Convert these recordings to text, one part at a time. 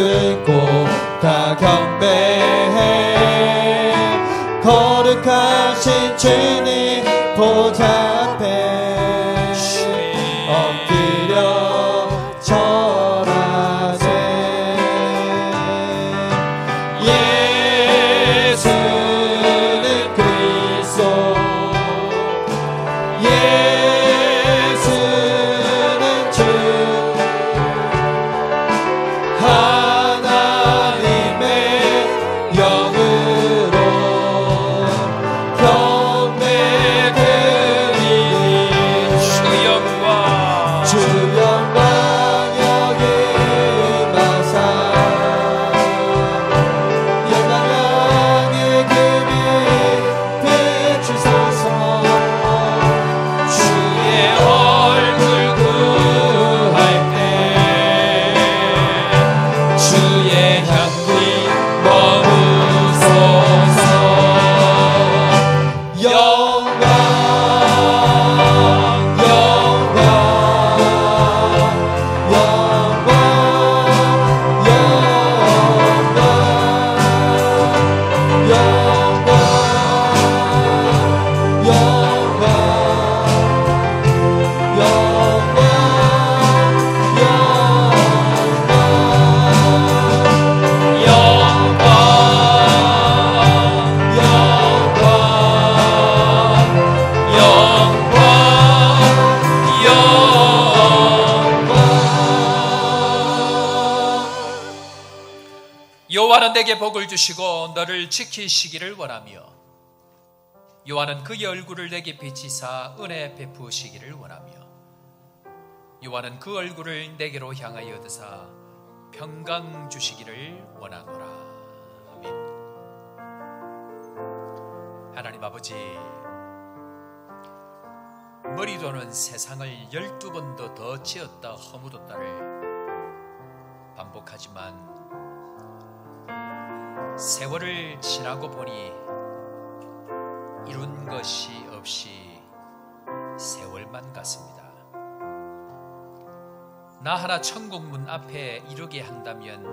듣고 다 경배해. 거룩하신 주님 보좌 앞에 엎드려 절하세. 예수는 그리스도, 예수는 주, 하나님의 영으로 경배 드리니 주 영광 여기 임하사 영광의 금이 비추소서. 주의 얼굴 구할 때 주의 향기 머무소서. 영광 영광 영광 영광 여호와는 내게 복을 주시고 너를 지키시기를 원하며 여호와는 그의 얼굴을 내게 비치사 은혜 베푸시기를 원하며 여호와는 그 얼굴을 내게로 향하여 드사 평강 주시기를 원하노라. 아멘. 하나님 아버지, 머리로는 세상을 12번도 더 지었다 허물었다를 반복하지만 세월을 지나고 보니 이룬 것이 없이 세월만 같습니다. 나 하나 천국 문 앞에 이르게 한다면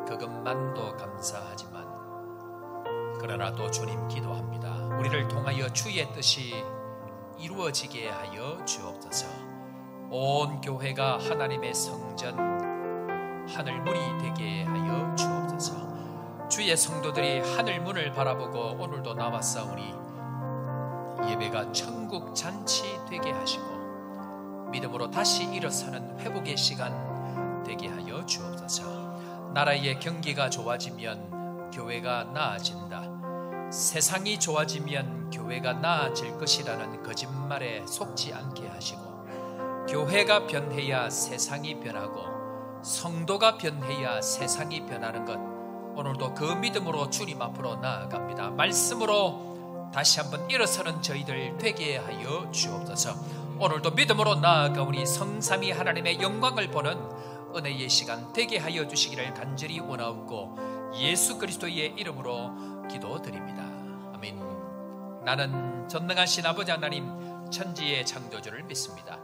그것만도 감사하지만 그러나 또 주님 기도합니다. 우리를 통하여 주의 뜻이 이루어지게 하여 주옵소서. 온 교회가 하나님의 성전 하늘문이 되게 하여 주옵소서. 주의 성도들이 하늘문을 바라보고 오늘도 나왔사오니 예배가 천국 잔치 되게 하시고 믿음으로 다시 일어서는 회복의 시간 되게 하여 주옵소서. 나라의 경기가 좋아지면 교회가 나아진다, 세상이 좋아지면 교회가 나아질 것이라는 거짓말에 속지 않게 하시고 교회가 변해야 세상이 변하고 성도가 변해야 세상이 변하는 것, 오늘도 그 믿음으로 주님 앞으로 나아갑니다. 말씀으로 다시 한번 일어서는 저희들 되게 하여 주옵소서. 오늘도 믿음으로 나아가오니 성삼위 하나님의 영광을 보는 은혜의 시간 되게 하여 주시기를 간절히 원하옵고 예수 그리스도의 이름으로 기도드립니다. 아멘. 나는 전능하신 아버지 하나님 천지의 창조주를 믿습니다.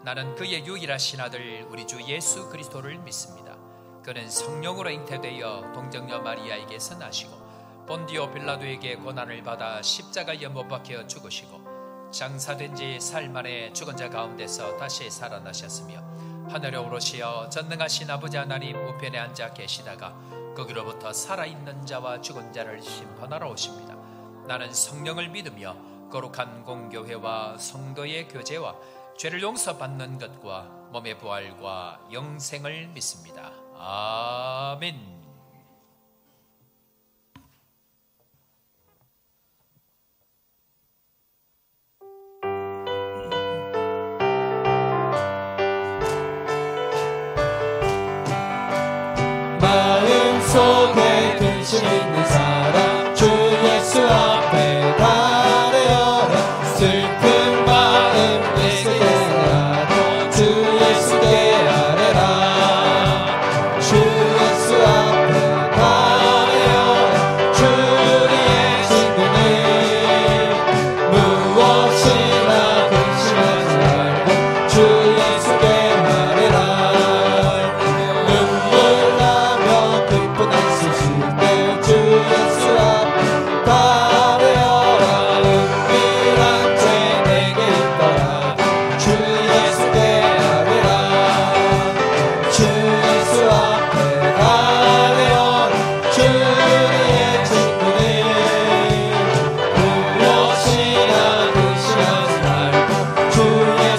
나는 그의 유일하신 아들 우리 주 예수 그리스도를 믿습니다. 그는 성령으로 잉태되어 동정녀 마리아에게서 나시고 본디오 빌라도에게 고난을 받아 십자가에 못 박혀 죽으시고 장사된 지 사흘 만에 죽은 자 가운데서 다시 살아나셨으며 하늘에 오르시어 전능하신 아버지 하나님 우편에 앉아 계시다가 거기로부터 살아있는 자와 죽은 자를 심판하러 오십니다. 나는 성령을 믿으며 거룩한 공교회와 성도의 교제와 죄를 용서받는 것과 몸의 부활과 영생을 믿습니다. 아멘. 마음속에 근심 있는 사람 주 예수 앞에 달려라. 슬픈 마음 예수께라도 주 예수께 아뢰라. 주 예수 앞에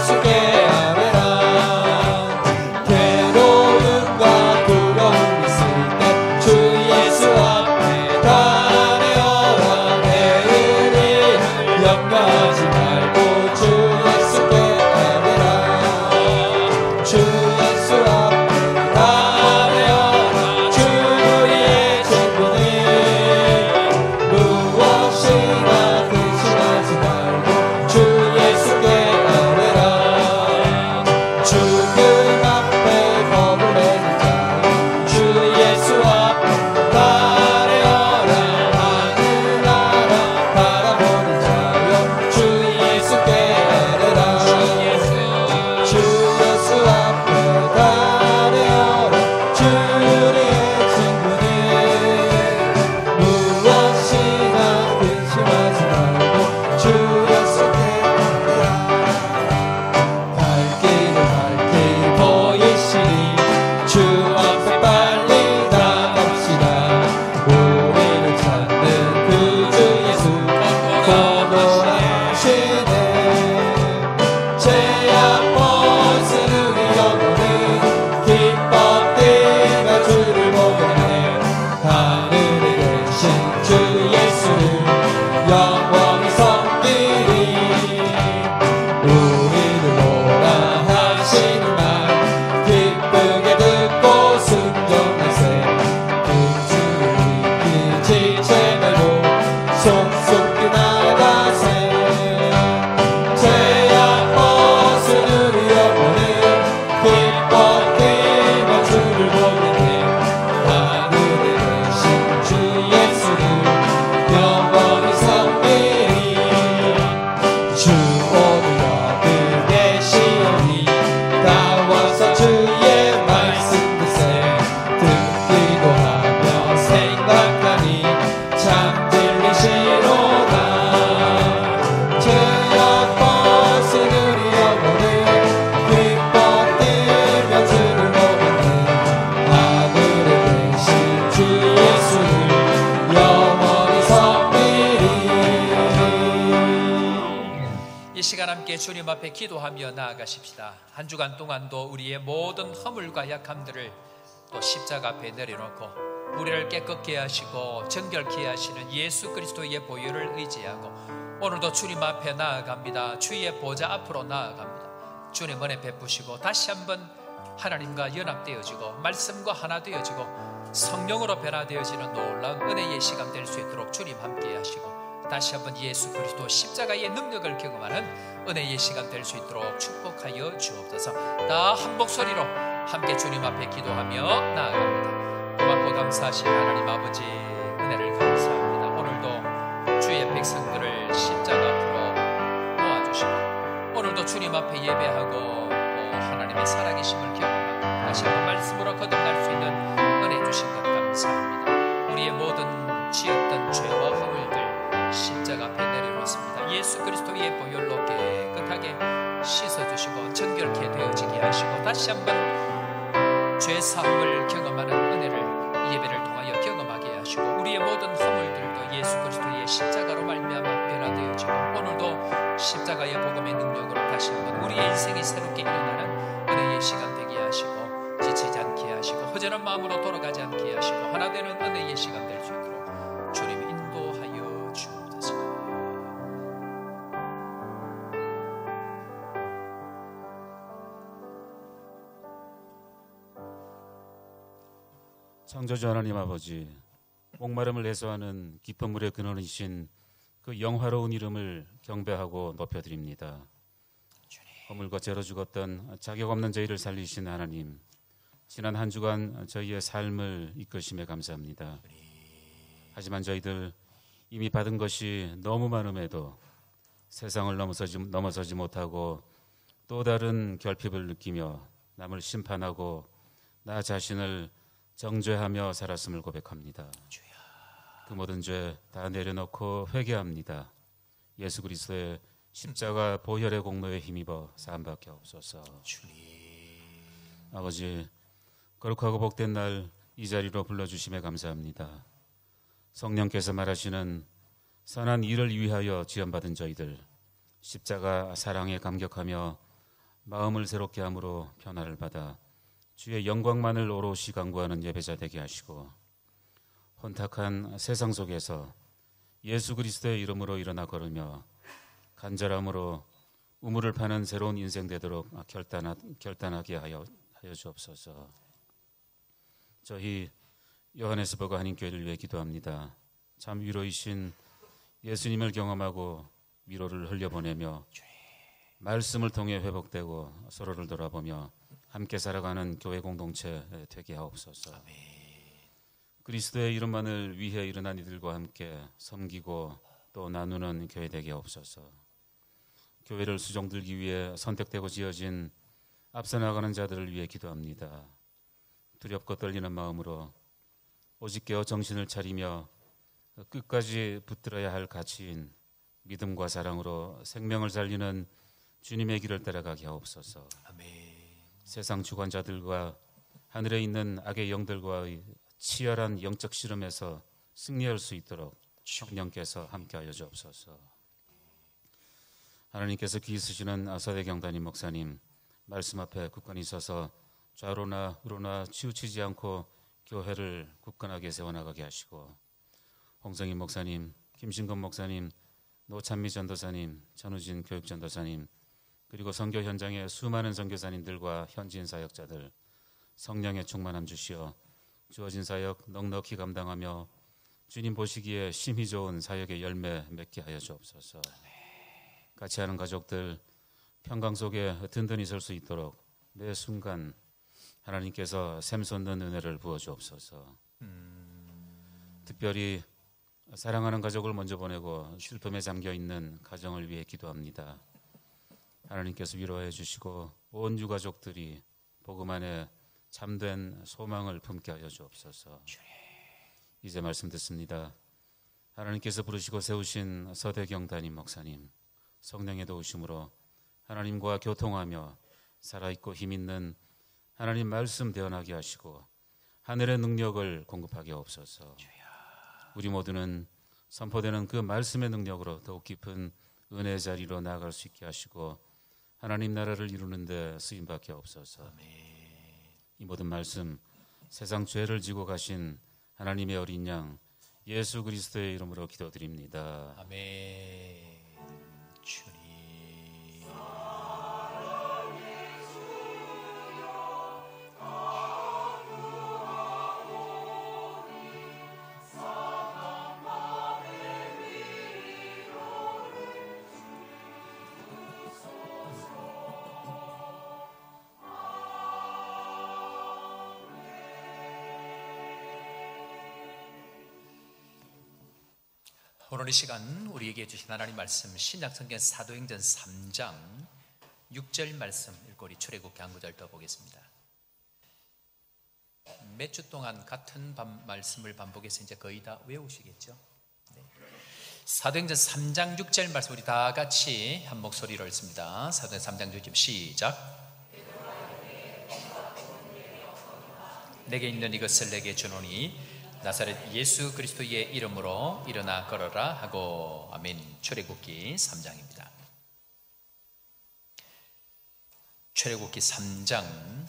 예수께 아뢰라. 괴로움과 두려움 있을 때 주 예수 앞에 달려라. 내일 일 염려하지 말고 주 예수께 아뢰라. 주 예수 앞에 달려라. 주의 친구니 무엇이나 근심하지 말고 주 예수께 아뢰라. 죽음 앞에 겁을 내는 자 주 예수 앞에 달려라. 하늘나라 바라보는 자여 주 예수께 아뢰라. 주 예수 앞에 달려라. 주의 친구니 무엇이나 근심하지 말고 주 예수께 갈 길이 보이시니 주 앞에 빨리 나갑시다. 우리를 찾는 그 주 예수 거부하시네. 죄악 벗은 우리 영혼은 기뻐 뛰며 주를 보겠네. 하늘에 계신 주 예수를 영원히 섬기리. 우리를 보라 하시는 말 기쁘게 듣고 순종하세. 그 주를 믿기 지체 말고 속속히 나가세. 죄악 벗은 우리 영혼은 기뻐 뛰며 주를 보겠네. 하늘에 계신 주 예수를 영원히 섬기리. 주 오늘 여기 계시오니 나와서 주의 말씀 듣세. 듣기도 하며 생각하니 참 들리시로다. 죄악 벗은 우리 영혼을 기뻐 뛰며 주를 보겠네. 하늘에 계신 주 예수를 영원히 섬기리. 이 시간 함께 주님 앞에 기도하며 나아가십시다. 한 주간 동안도 우리의 모든 허물과 약함들을 또 십자가 앞에 내려놓고 우리를 깨끗게 하시고 정결케 하시는 예수 그리스도의 보혈을 의지하고 오늘도 주님 앞에 나아갑니다. 주의 보좌 앞으로 나아갑니다. 주님 은혜 베푸시고 다시 한번 하나님과 연합되어지고 말씀과 하나 되어지고 성령으로 변화되어지는 놀라운 은혜의 시간 될 수 있도록 주님 함께 하시고 다시 한번 예수 그리스도 십자가의 능력을 경험하는 은혜의 시간 될 수 있도록 축복하여 주옵소서. 다 한 목소리로 함께 주님 앞에 기도하며 나아갑니다. 고맙고 감사하신 하나님 아버지 은혜를 감사합니다. 오늘도 주의 백성들을 십자가 앞으로 모아주시고 오늘도 주님 앞에 예배하고 또 하나님의 살아계심을 경험하고 다시 한번 말씀으로 거듭날 수 있는 은혜 주신 것 감사합니다. 우리의 모든 지었던 죄와 허물들 십자가 앞에 내려놓습니다. 예수 그리스도의 보혈로 깨끗하게 씻어주시고 정결케 되어지게 하시고 다시 한번 죄사함을 경험하는 은혜를 예배를 통하여 경험하게 하시고 우리의 모든 허물들도 예수 그리스도의 십자가로 말미암아 변화되어지고 오늘도 십자가의 복음의 능력으로 다시 한번 우리의 인생이 새롭게 일어나는 은혜의 시간 되게 하시고 지치지 않게 하시고 허전한 마음으로 돌아가지 않게 하시고 하나 되는 은혜의 시간 될 수 있도록 주님 인도하여 주옵소서. 창조주 하나님 아버지, 목마름을 해소하는 깊은 물의 근원이신 그 영화로운 이름을 경배하고 높여드립니다. 허물과 죄로 죽었던 자격 없는 저희를 살리신 하나님, 지난 한 주간 저희의 삶을 이끄심에 감사합니다. 하지만 저희들 이미 받은 것이 너무 많음에도 세상을 넘어서지 못하고 또 다른 결핍을 느끼며 남을 심판하고 나 자신을 정죄하며 살았음을 고백합니다. 그 모든 죄 다 내려놓고 회개합니다. 예수 그리스도의 십자가 보혈의 공로에 힘입어 사함받게 하옵소서. 아버지, 거룩하고 복된 날 이 자리로 불러주심에 감사합니다. 성령께서 말하시는 선한 일을 위하여 지원받은 저희들, 십자가 사랑에 감격하며 마음을 새롭게 함으로 변화를 받아 주의 영광만을 오롯이 강구하는 예배자 되게 하시고 혼탁한 세상 속에서 예수 그리스도의 이름으로 일어나 걸으며 간절함으로 우물을 파는 새로운 인생 되도록 결단하게 하여 주옵소서. 저희 요하네스버그 한인교회를 위해 기도합니다. 참 위로이신 예수님을 경험하고 위로를 흘려보내며 말씀을 통해 회복되고 서로를 돌아보며 함께 살아가는 교회 공동체 되게 하옵소서. 그리스도의 이름만을 위해 일어난 이들과 함께 섬기고 또 나누는 교회 되게 하옵소서. 교회를 수종들기 위해 선택되고 지어진 앞서 나가는 자들을 위해 기도합니다. 두렵고 떨리는 마음으로 오직 깨어 정신을 차리며 끝까지 붙들어야 할 가치인 믿음과 사랑으로 생명을 살리는 주님의 길을 따라가게 하옵소서. 아멘. 세상 주관자들과 하늘에 있는 악의 영들과의 치열한 영적 씨름에서 승리할 수 있도록 성령께서 함께하여 주옵소서. 하나님께서 귀 쓰시는 서대경단임 목사님 말씀 앞에 굳건히 서서 좌로나 우로나 치우치지 않고 교회를 굳건하게 세워나가게 하시고, 홍성인 목사님, 김신건 목사님, 노찬미 전도사님, 전우진 교육전도사님, 그리고 선교 현장의 수많은 선교사님들과 현지인 사역자들 성령의 충만함 주시어 주어진 사역 넉넉히 감당하며 주님 보시기에 심히 좋은 사역의 열매 맺게 하여 주옵소서. 같이 하는 가족들 평강 속에 든든히 설 수 있도록 매 순간 하나님께서 샘솟는 은혜를 부어 주옵소서. 특별히 사랑하는 가족을 먼저 보내고 슬픔에 잠겨 있는 가정을 위해 기도합니다. 하나님께서 위로해 주시고 온 유가족들이 복음 안에 참된 소망을 품게 하여 주옵소서. 이제 말씀 듣습니다. 하나님께서 부르시고 세우신 서대경 담임 목사님 성령의 도우심으로 하나님과 교통하며 살아있고 힘있는 하나님 말씀 대언하게 하시고 하늘의 능력을 공급하게 하옵소서. 우리 모두는 선포되는 그 말씀의 능력으로 더욱 깊은 은혜의 자리로 나아갈 수 있게 하시고 하나님 나라를 이루는 데 쓰임받게 하옵소서. 이 모든 말씀 세상 죄를 지고 가신 하나님의 어린 양 예수 그리스도의 이름으로 기도드립니다. 아멘. 주님. 오늘 이 시간 우리에게 주신 하나님 말씀 신약성경 사도행전 3장 6절 말씀 읽고 우리 출애굽기 한 구절 더 보겠습니다. 몇 주 동안 같은 말씀을 반복해서 이제 거의 다 외우시겠죠? 네. 사도행전 3장 6절 말씀 우리 다 같이 한 목소리로 읽습니다. 사도행전 3장 6절 시작. 내게 있는 이것을 내게 주노니 나사렛 예수 그리스도의 이름으로 일어나 걸어라 하고. 아멘. 출애굽기 3장입니다. 출애굽기 3장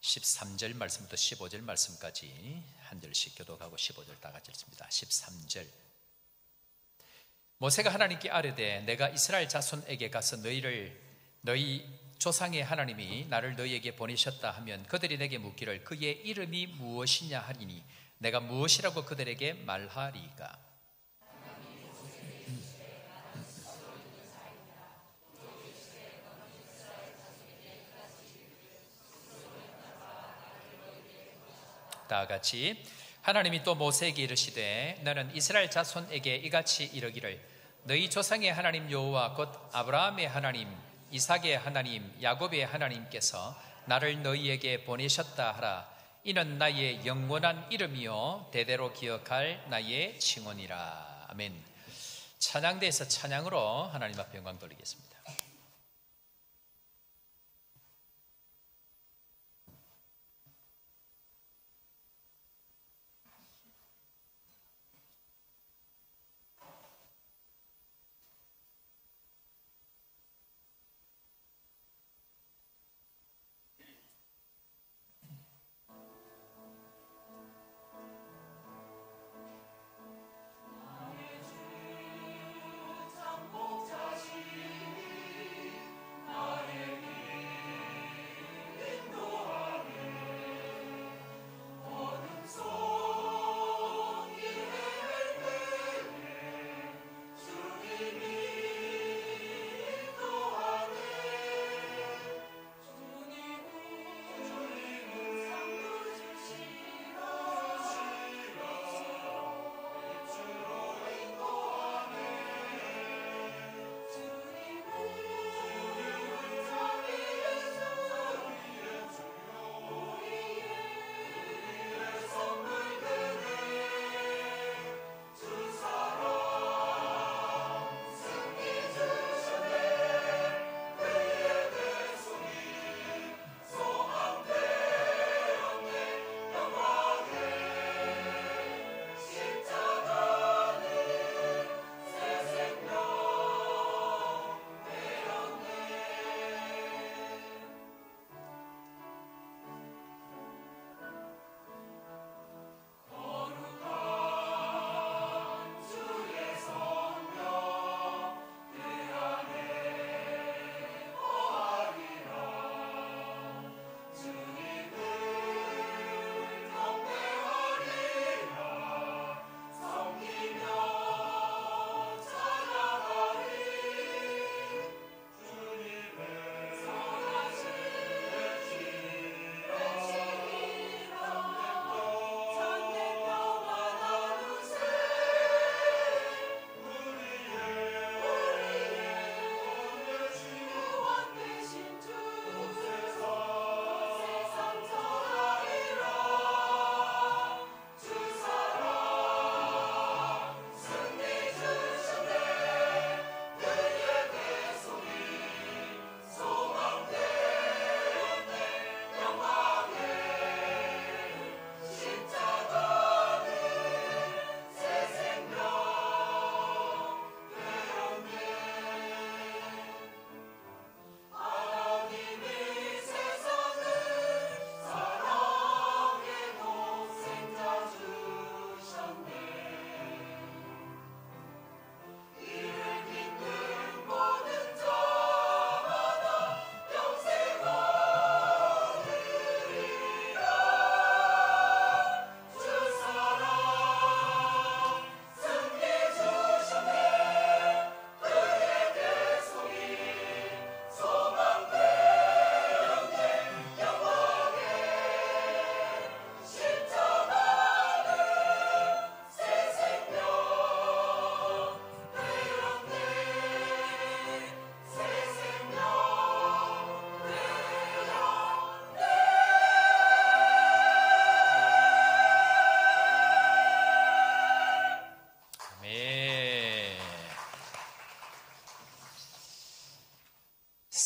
13절 말씀부터 15절 말씀까지 한 절씩 교독하고 15절 다 같이 읽습니다. 13절. 모세가 하나님께 아뢰되 내가 이스라엘 자손에게 가서 너희 조상의 하나님이 나를 너희에게 보내셨다 하면 그들이 내게 묻기를 그의 이름이 무엇이냐 하리니 내가 무엇이라고 그들에게 말하리까. 다 같이. 하나님이 또 모세에게 이르시되 너는 이스라엘 자손에게 이같이 이르기를 너희 조상의 하나님 여호와 곧 아브라함의 하나님 이삭의 하나님 야곱의 하나님께서 나를 너희에게 보내셨다 하라. 이는 나의 영원한 이름이요 대대로 기억할 나의 칭언이라. 아멘. 찬양대에서 찬양으로 하나님 앞에 영광 돌리겠습니다.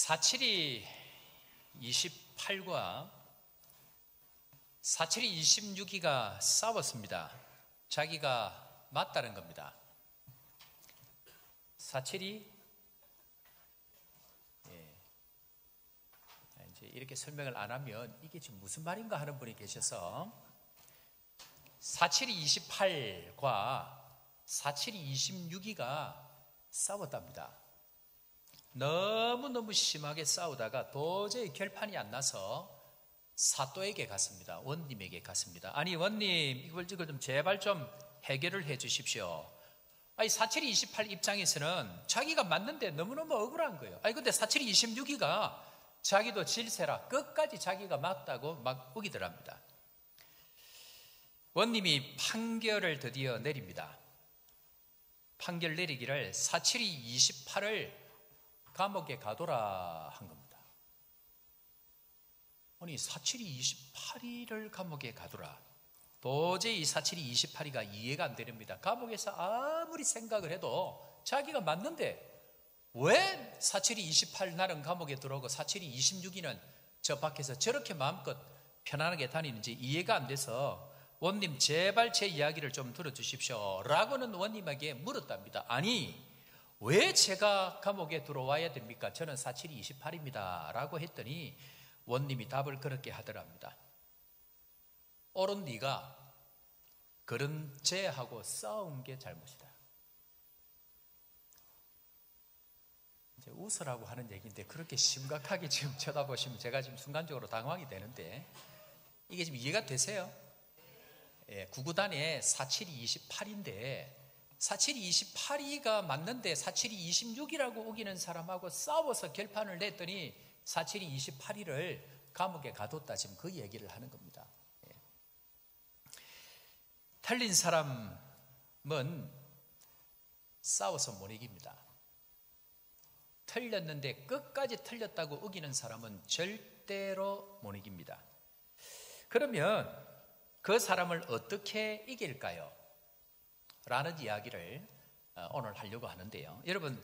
472 28과 472 26이가 싸웠습니다. 자기가 맞다는 겁니다. 472 이제 이렇게 설명을 안 하면 이게 지금 무슨 말인가 하는 분이 계셔서 472 28과 472 26이가 싸웠답니다. 너무너무 심하게 싸우다가 도저히 결판이 안 나서 사또에게 갔습니다. 원님에게 갔습니다. 아니 원님 이걸 좀 제발 좀 해결을 해 주십시오. 아니 472 28 입장에서는 자기가 맞는데 너무너무 억울한 거예요. 아니 근데 472 26이가 자기도 질세라 끝까지 자기가 맞다고 막 우기더랍니다. 원님이 판결을 드디어 내립니다. 판결 내리기를 472 28을 감옥에 가둬라 한 겁니다. 아니 472 28을 감옥에 가둬라. 도저히 472 28이가 이해가 안 됩니다. 감옥에서 아무리 생각을 해도 자기가 맞는데 왜 472 28 나는 감옥에 들어오고 472 26이는 저 밖에서 저렇게 마음껏 편안하게 다니는지 이해가 안 돼서 원님 제발 제 이야기를 좀 들어주십시오 라고는 원님에게 물었답니다. 아니 왜 제가 감옥에 들어와야 됩니까? 저는 472 28입니다 라고 했더니 원님이 답을 그렇게 하더랍니다. 옳은 네가 그런 죄하고 싸운 게 잘못이다. 이제 웃으라고 하는 얘기인데 그렇게 심각하게 지금 쳐다보시면 제가 지금 순간적으로 당황이 되는데 이게 지금 이해가 되세요? 예, 구구단에 472 28인데 472 28이가 맞는데 472 26이라고 우기는 사람하고 싸워서 결판을 냈더니 472 28이를 감옥에 가뒀다 지금 그 얘기를 하는 겁니다. 예. 틀린 사람은 싸워서 못 이깁니다. 틀렸는데 끝까지 틀렸다고 우기는 사람은 절대로 못 이깁니다. 그러면 그 사람을 어떻게 이길까요? 라는 이야기를 오늘 하려고 하는데요. 여러분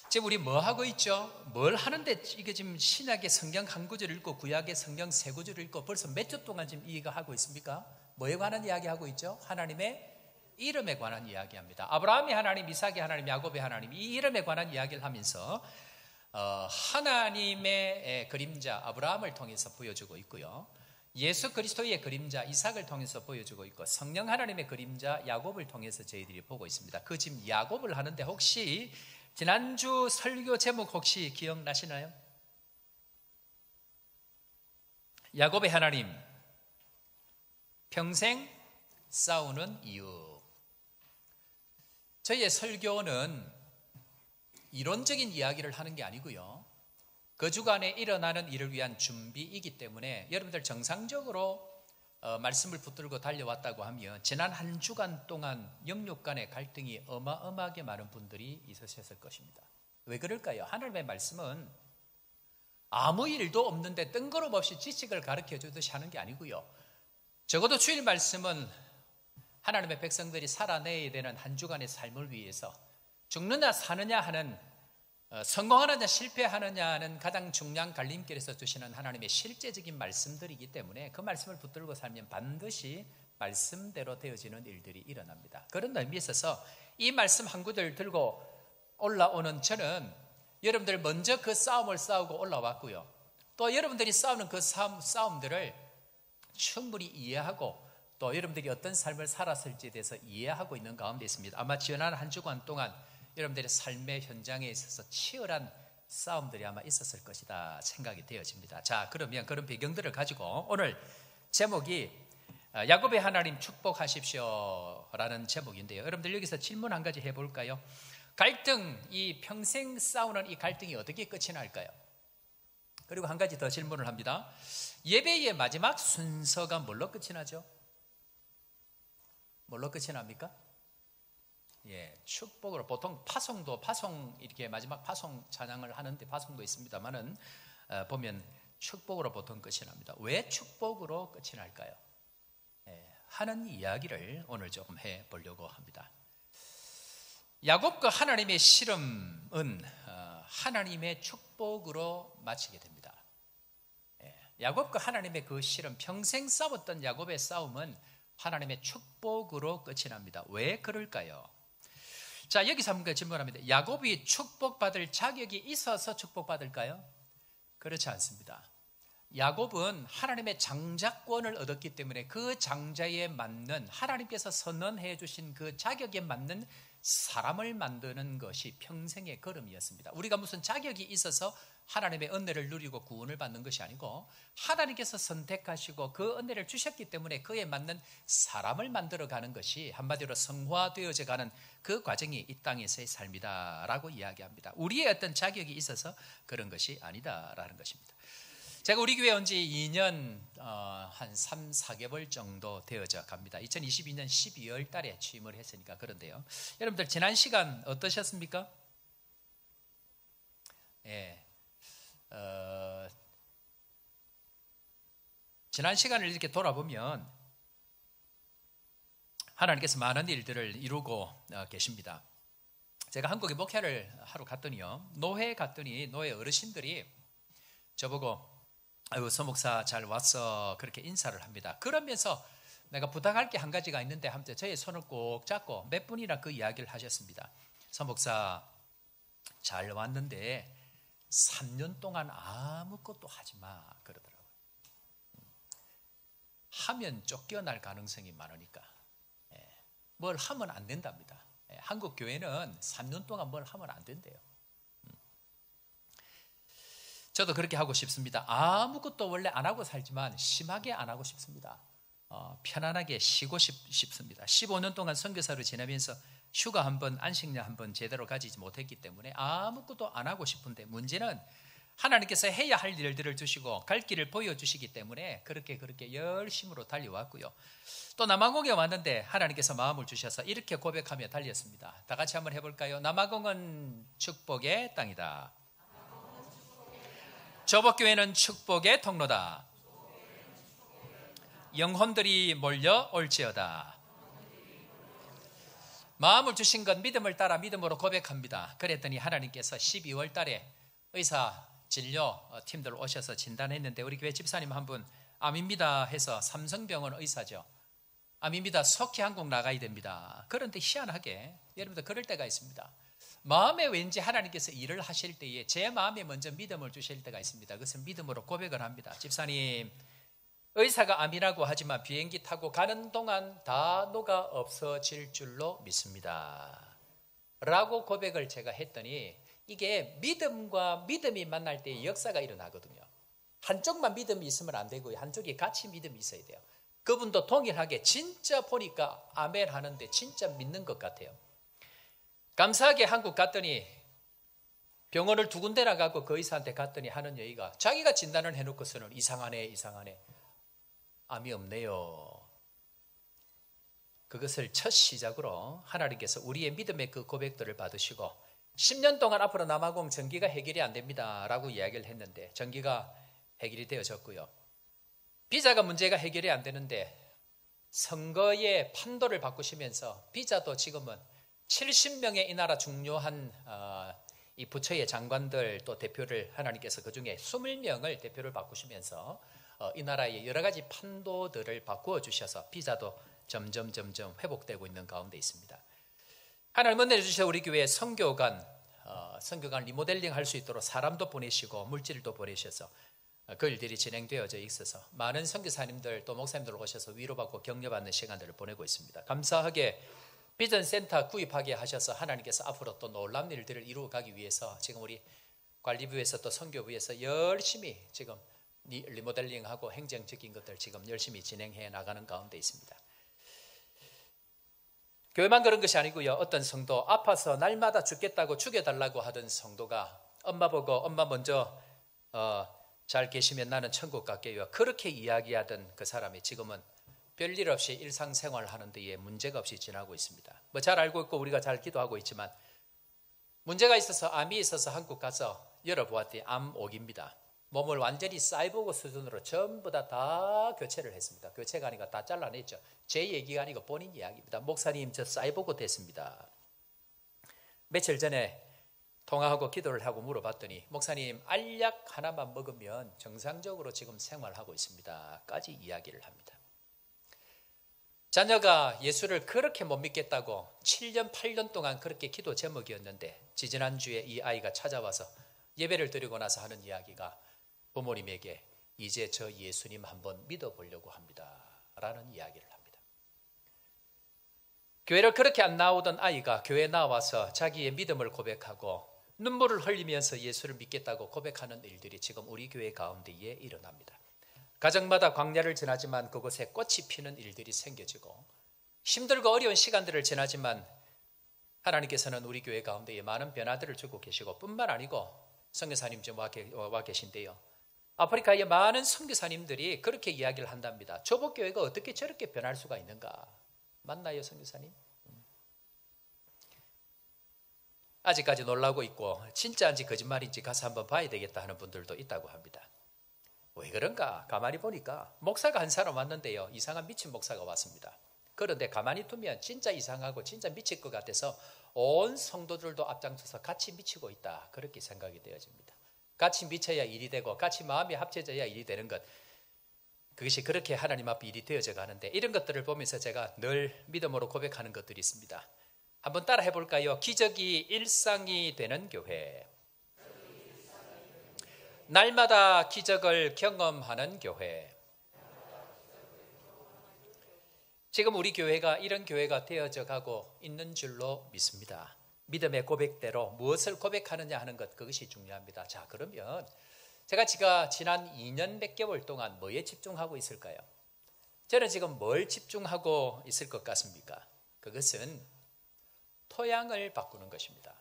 지금 우리 뭐 하고 있죠? 뭘 하는데 이게 지금 신약의 성경 한 구절 읽고 구약의 성경 세 구절 읽고 벌써 몇 주 동안 지금 이거 하고 있습니까? 뭐에 관한 이야기 하고 있죠? 하나님의 이름에 관한 이야기합니다. 아브라함의 하나님, 이삭의 하나님, 야곱의 하나님 이 이름에 관한 이야기를 하면서 하나님의 그림자 아브라함을 통해서 보여주고 있고요. 예수 그리스도의 그림자 이삭을 통해서 보여주고 있고 성령 하나님의 그림자 야곱을 통해서 저희들이 보고 있습니다. 그 지금 야곱을 하는데 혹시 지난주 설교 제목 혹시 기억나시나요? 야곱의 하나님 평생 싸우는 이유. 저희의 설교는 이론적인 이야기를 하는 게 아니고요. 그 주간에 일어나는 일을 위한 준비이기 때문에 여러분들 정상적으로 말씀을 붙들고 달려왔다고 하면 지난 한 주간 동안 영육 간의 갈등이 어마어마하게 많은 분들이 있으셨을 것입니다. 왜 그럴까요? 하나님의 말씀은 아무 일도 없는데 뜬구름없이 지식을 가르쳐 주듯이 하는 게 아니고요. 적어도 주일 말씀은 하나님의 백성들이 살아내야 되는 한 주간의 삶을 위해서 죽느냐 사느냐 하는 성공하느냐 실패하느냐는 가장 중요한 갈림길에서 주시는 하나님의 실제적인 말씀들이기 때문에 그 말씀을 붙들고 살면 반드시 말씀대로 되어지는 일들이 일어납니다. 그런 의미에 있어서 이 말씀 한 구절 들고 올라오는 저는 여러분들 먼저 그 싸움을 싸우고 올라왔고요. 또 여러분들이 싸우는 그 싸움들을 충분히 이해하고 또 여러분들이 어떤 삶을 살았을지에 대해서 이해하고 있는 가운데 있습니다. 아마 지난 한 주간 동안 여러분들의 삶의 현장에 있어서 치열한 싸움들이 아마 있었을 것이다 생각이 되어집니다. 자, 그러면 그런 배경들을 가지고 오늘 제목이 야곱의 하나님 축복하십시오 라는 제목인데요. 여러분들 여기서 질문 한 가지 해볼까요? 갈등, 이 평생 싸우는 이 갈등이 어떻게 끝이 날까요? 그리고 한 가지 더 질문을 합니다. 예배의 마지막 순서가 뭘로 끝이 나죠? 뭘로 끝이 납니까? 예, 축복으로. 보통 파송 이렇게 마지막 파송 찬양을 하는데 파송도 있습니다만은 보면 축복으로 보통 끝이 납니다. 왜 축복으로 끝이 날까요? 예, 하는 이야기를 오늘 조금 해보려고 합니다. 야곱과 하나님의 씨름은 하나님의 축복으로 마치게 됩니다. 야곱과 하나님의 그 실은 평생 싸웠던 야곱의 싸움은 하나님의 축복으로 끝이 납니다. 왜 그럴까요? 자, 여기서 한번 질문합니다. 야곱이 축복받을 자격이 있어서 축복받을까요? 그렇지 않습니다. 야곱은 하나님의 장자권을 얻었기 때문에 그 장자에 맞는, 하나님께서 선언해 주신 그 자격에 맞는 사람을 만드는 것이 평생의 걸음이었습니다. 우리가 무슨 자격이 있어서 하나님의 은혜를 누리고 구원을 받는 것이 아니고 하나님께서 선택하시고 그 은혜를 주셨기 때문에 그에 맞는 사람을 만들어가는 것이 한마디로 성화되어져 가는 그 과정이 이 땅에서의 삶이다라고 이야기합니다. 우리의 어떤 자격이 있어서 그런 것이 아니다라는 것입니다. 제가 우리 교회 온 지 2년 한 3, 4개월 정도 되어져 갑니다. 2022년 12월 달에 취임을 했으니까 그런데요. 여러분들 지난 시간 어떠셨습니까? 예. 지난 시간을 이렇게 돌아보면 하나님께서 많은 일들을 이루고 계십니다. 제가 한국에 목회를 하러 갔더니요. 노회에 갔더니 노회 어르신들이 저보고 아유, 서목사 잘 왔어. 그렇게 인사를 합니다. 그러면서 내가 부탁할 게 한 가지가 있는데 하면서 저의 손을 꼭 잡고 몇 분이나 그 이야기를 하셨습니다. 서목사 잘 왔는데 3년 동안 아무것도 하지 마 그러더라고요. 하면 쫓겨날 가능성이 많으니까 뭘 하면 안 된답니다. 한국 교회는 3년 동안 뭘 하면 안 된대요. 저도 그렇게 하고 싶습니다. 아무것도 원래 안 하고 살지만 심하게 안 하고 싶습니다. 편안하게 쉬고 싶습니다. 15년 동안 선교사로 지내면서 휴가 한 번, 안식년 한 번 제대로 가지지 못했기 때문에 아무것도 안 하고 싶은데 문제는 하나님께서 해야 할 일들을 주시고 갈 길을 보여주시기 때문에 그렇게 열심으로 달려왔고요. 또 남아공에 왔는데 하나님께서 마음을 주셔서 이렇게 고백하며 달렸습니다. 다 같이 한번 해볼까요? 남아공은 축복의 땅이다. 저복교회는 축복의 통로다. 영혼들이 몰려 올지어다. 마음을 주신 것 믿음을 따라 믿음으로 고백합니다. 그랬더니 하나님께서 12월 달에 의사 진료 팀들 오셔서 진단했는데 우리 교회 집사님 한 분 암입니다 해서 삼성병원 의사죠. 암입니다. 속히 한국 나가야 됩니다. 그런데 희한하게 여러분들 그럴 때가 있습니다. 마음에 왠지 하나님께서 일을 하실 때에 제 마음에 먼저 믿음을 주실 때가 있습니다. 그것은 믿음으로 고백을 합니다. 집사님, 의사가 암이라고 하지만 비행기 타고 가는 동안 다 녹아 없어질 줄로 믿습니다. 라고 고백을 제가 했더니 이게 믿음과 믿음이 만날 때 역사가 일어나거든요. 한쪽만 믿음이 있으면 안 되고요. 한쪽이 같이 믿음이 있어야 돼요. 그분도 동일하게 진짜 보니까 아멘 하는데 진짜 믿는 것 같아요. 감사하게 한국 갔더니 병원을 2군데나 가고 그 의사한테 갔더니 하는 얘기가 자기가 진단을 해놓고서는 이상하네 암이 없네요. 그것을 첫 시작으로 하나님께서 우리의 믿음의 그 고백들을 받으시고 10년 동안 앞으로 남아공 전기가 해결이 안 됩니다 라고 이야기를 했는데 전기가 해결이 되어졌고요. 비자가 문제가 해결이 안 되는데 선거의 판도를 바꾸시면서 비자도 지금은 70명의 이 나라 중요한 이 부처의 장관들 또 대표를 하나님께서 그중에 20명을 대표를 바꾸시면서 이 나라의 여러 가지 판도들을 바꾸어 주셔서 비자도 점점 회복되고 있는 가운데 있습니다. 하나님 은혜를 주셔서 우리 교회에 선교관 리모델링 할 수 있도록 사람도 보내시고 물질도 보내셔서 그 일들이 진행되어져 있어서 많은 선교사님들 또 목사님들 오셔서 위로받고 격려받는 시간들을 보내고 있습니다. 감사하게 비전센터 구입하게 하셔서 하나님께서 앞으로 또 놀라운 일들을 이루어가기 위해서 지금 우리 관리부에서 또 선교부에서 열심히 지금 리모델링하고 행정적인 것들 지금 열심히 진행해 나가는 가운데 있습니다. 교회만 그런 것이 아니고요. 어떤 성도 아파서 날마다 죽겠다고 죽여달라고 하던 성도가 엄마 보고 엄마 먼저 잘 계시면 나는 천국 갈게요. 그렇게 이야기하던 그 사람이 지금은 별일 없이 일상생활 하는 데에 문제가 없이 지나고 있습니다. 뭐 잘 알고 있고 우리가 잘 기도하고 있지만 문제가 있어서 암이 있어서 한국 가서 열어보았더니 암옥입니다. 몸을 완전히 사이보그 수준으로 전부 다 교체를 했습니다. 교체가 아니라 다 잘라냈죠. 제 얘기가 아니고 본인 이야기입니다. 목사님 저 사이보그 됐습니다. 며칠 전에 통화하고 기도를 하고 물어봤더니 목사님 알약 하나만 먹으면 정상적으로 지금 생활하고 있습니다 까지 이야기를 합니다. 자녀가 예수를 그렇게 못 믿겠다고 7년 8년 동안 그렇게 기도 제목이었는데 지지난주에 이 아이가 찾아와서 예배를 드리고 나서 하는 이야기가 부모님에게 이제 저 예수님 한번 믿어보려고 합니다 라는 이야기를 합니다. 교회를 그렇게 안 나오던 아이가 교회에 나와서 자기의 믿음을 고백하고 눈물을 흘리면서 예수를 믿겠다고 고백하는 일들이 지금 우리 교회 가운데에 일어납니다. 가정마다 광야를 지나지만 그곳에 꽃이 피는 일들이 생겨지고 힘들고 어려운 시간들을 지나지만 하나님께서는 우리 교회 가운데에 많은 변화들을 주고 계시고 뿐만 아니고 선교사님 좀 와 계신데요. 아프리카의 많은 선교사님들이 그렇게 이야기를 한답니다. 조복교회가 어떻게 저렇게 변할 수가 있는가. 맞나요 선교사님? 아직까지 놀라고 있고 진짜인지 거짓말인지 가서 한번 봐야 되겠다 하는 분들도 있다고 합니다. 왜 그런가? 가만히 보니까 목사가 한 사람 왔는데요. 이상한 미친 목사가 왔습니다. 그런데 가만히 두면 진짜 이상하고 진짜 미칠 것 같아서 온 성도들도 앞장서서 같이 미치고 있다. 그렇게 생각이 되어집니다. 같이 미쳐야 일이 되고 같이 마음이 합쳐져야 일이 되는 것. 그것이 그렇게 하나님 앞에 일이 되어져 가는데 이런 것들을 보면서 제가 늘 믿음으로 고백하는 것들이 있습니다. 한번 따라 해볼까요? 기적이 일상이 되는 교회. 날마다 기적을 경험하는 교회. 지금 우리 교회가 이런 교회가 되어져 가고 있는 줄로 믿습니다. 믿음의 고백대로 무엇을 고백하느냐 하는 것, 그것이 중요합니다. 자, 그러면 제가 지난 2년 몇 개월 동안 뭐에 집중하고 있을까요? 저는 지금 뭘 집중하고 있을 것 같습니까? 그것은 토양을 바꾸는 것입니다.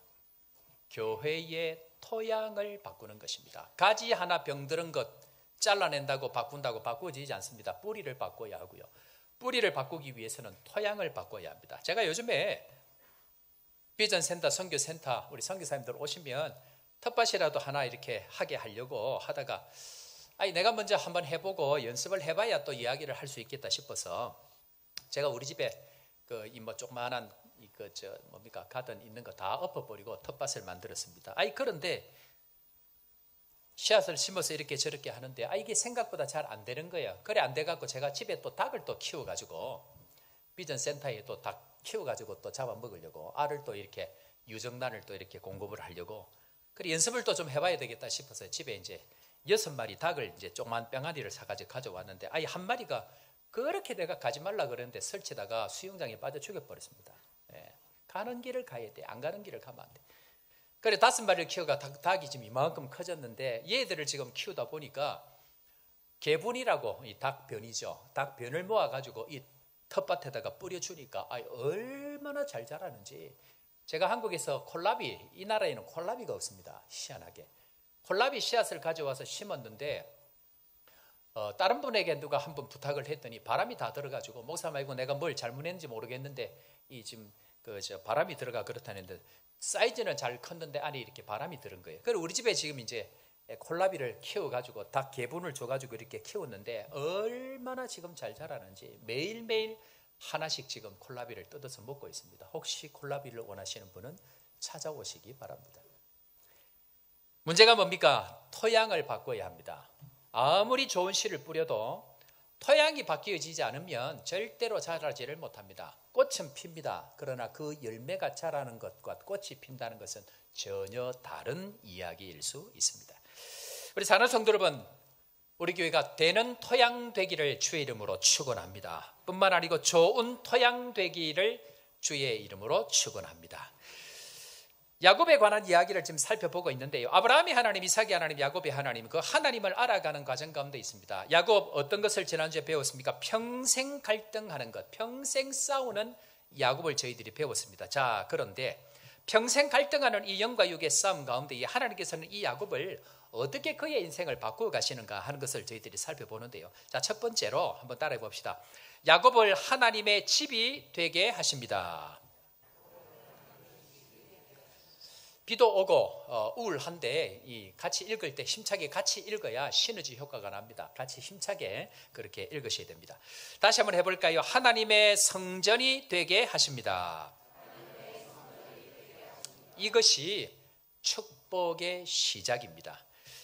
교회의 토양을 바꾸는 것입니다. 가지 하나 병들은 것 잘라낸다고 바꾼다고 바꾸어지지 않습니다. 뿌리를 바꿔야 하고요. 뿌리를 바꾸기 위해서는 토양을 바꿔야 합니다. 제가 요즘에 비전센터, 선교센터 우리 선교사님들 오시면 텃밭이라도 하나 이렇게 하게 하려고 하다가 내가 먼저 한번 해보고 연습을 해봐야 또 이야기를 할 수 있겠다 싶어서 제가 우리 집에 조그마한 가든 있는 거 다 엎어버리고 텃밭을 만들었습니다. 그런데 씨앗을 심어서 이렇게 저렇게 하는데 이게 생각보다 잘 안 되는 거예요. 그래 안 돼갖고 제가 집에 또 닭을 또 키워가지고 비전센터에 또 닭 키워가지고 또 잡아먹으려고 알을 또 이렇게 유정란을 또 이렇게 공급을 하려고 그래 연습을 또 좀 해봐야 되겠다 싶어서 집에 이제 6마리 닭을 이제 조그만 병아리를 사가지고 가져왔는데 한 마리가 그렇게 내가 가지 말라 그랬는데 설치다가 수영장에 빠져 죽여버렸습니다. 가는 길을 가야 돼. 안 가는 길을 가면 안 돼. 그래 5마리를 키워가 닭이 지금 이만큼 커졌는데 얘들을 지금 키우다 보니까 개분이라고 이 닭변이죠. 닭변을 모아가지고 이 텃밭에다가 뿌려주니까 얼마나 잘 자라는지. 제가 한국에서 콜라비, 이 나라에는 콜라비가 없습니다. 희한하게. 콜라비 씨앗을 가져와서 심었는데 다른 분에게 누가 한번 부탁을 했더니 바람이 다 들어가지고 목사 말고 내가 뭘 잘못했는지 모르겠는데 이 지금 바람이 들어가 그렇다는데 사이즈는 잘 컸는데 안에 이렇게 바람이 들은 거예요. 그리고 우리 집에 지금 이제 콜라비를 키워가지고 닭 개분을 줘가지고 이렇게 키웠는데 얼마나 지금 잘 자라는지 매일매일 하나씩 지금 콜라비를 뜯어서 먹고 있습니다. 혹시 콜라비를 원하시는 분은 찾아오시기 바랍니다. 문제가 뭡니까? 토양을 바꿔야 합니다. 아무리 좋은 씨를 뿌려도 토양이 바뀌어지지 않으면 절대로 자라지를 못합니다. 꽃은 핍니다. 그러나 그 열매가 자라는 것과 꽃이 핀다는 것은 전혀 다른 이야기일 수 있습니다. 우리 사랑하는 성도 여러분, 우리 교회가 되는 토양 되기를 주의 이름으로 축원합니다. 뿐만 아니고 좋은 토양 되기를 주의 이름으로 축원합니다. 야곱에 관한 이야기를 지금 살펴보고 있는데요. 아브라함이 하나님, 이삭이 하나님, 야곱이 하나님, 그 하나님을 알아가는 과정 가운데 있습니다. 야곱 어떤 것을 지난주에 배웠습니까? 평생 갈등하는 것, 평생 싸우는 야곱을 저희들이 배웠습니다. 자, 그런데 평생 갈등하는 이 영과 육의 싸움 가운데 하나님께서는 이 야곱을 어떻게 그의 인생을 바꾸어 가시는가 하는 것을 저희들이 살펴보는데요. 자, 첫 번째로 한번 따라해 봅시다. 야곱을 하나님의 집이 되게 하십니다. 비도 오고 우울한데 같이 읽을 때 힘차게 같이 읽어야 시너지 효과가 납니다. 같이 힘차게 그렇게 읽으셔야 됩니다. 다시 한번 해볼까요? 하나님의 성전이 되게 하십니다. 이것이 축복의 시작입니다.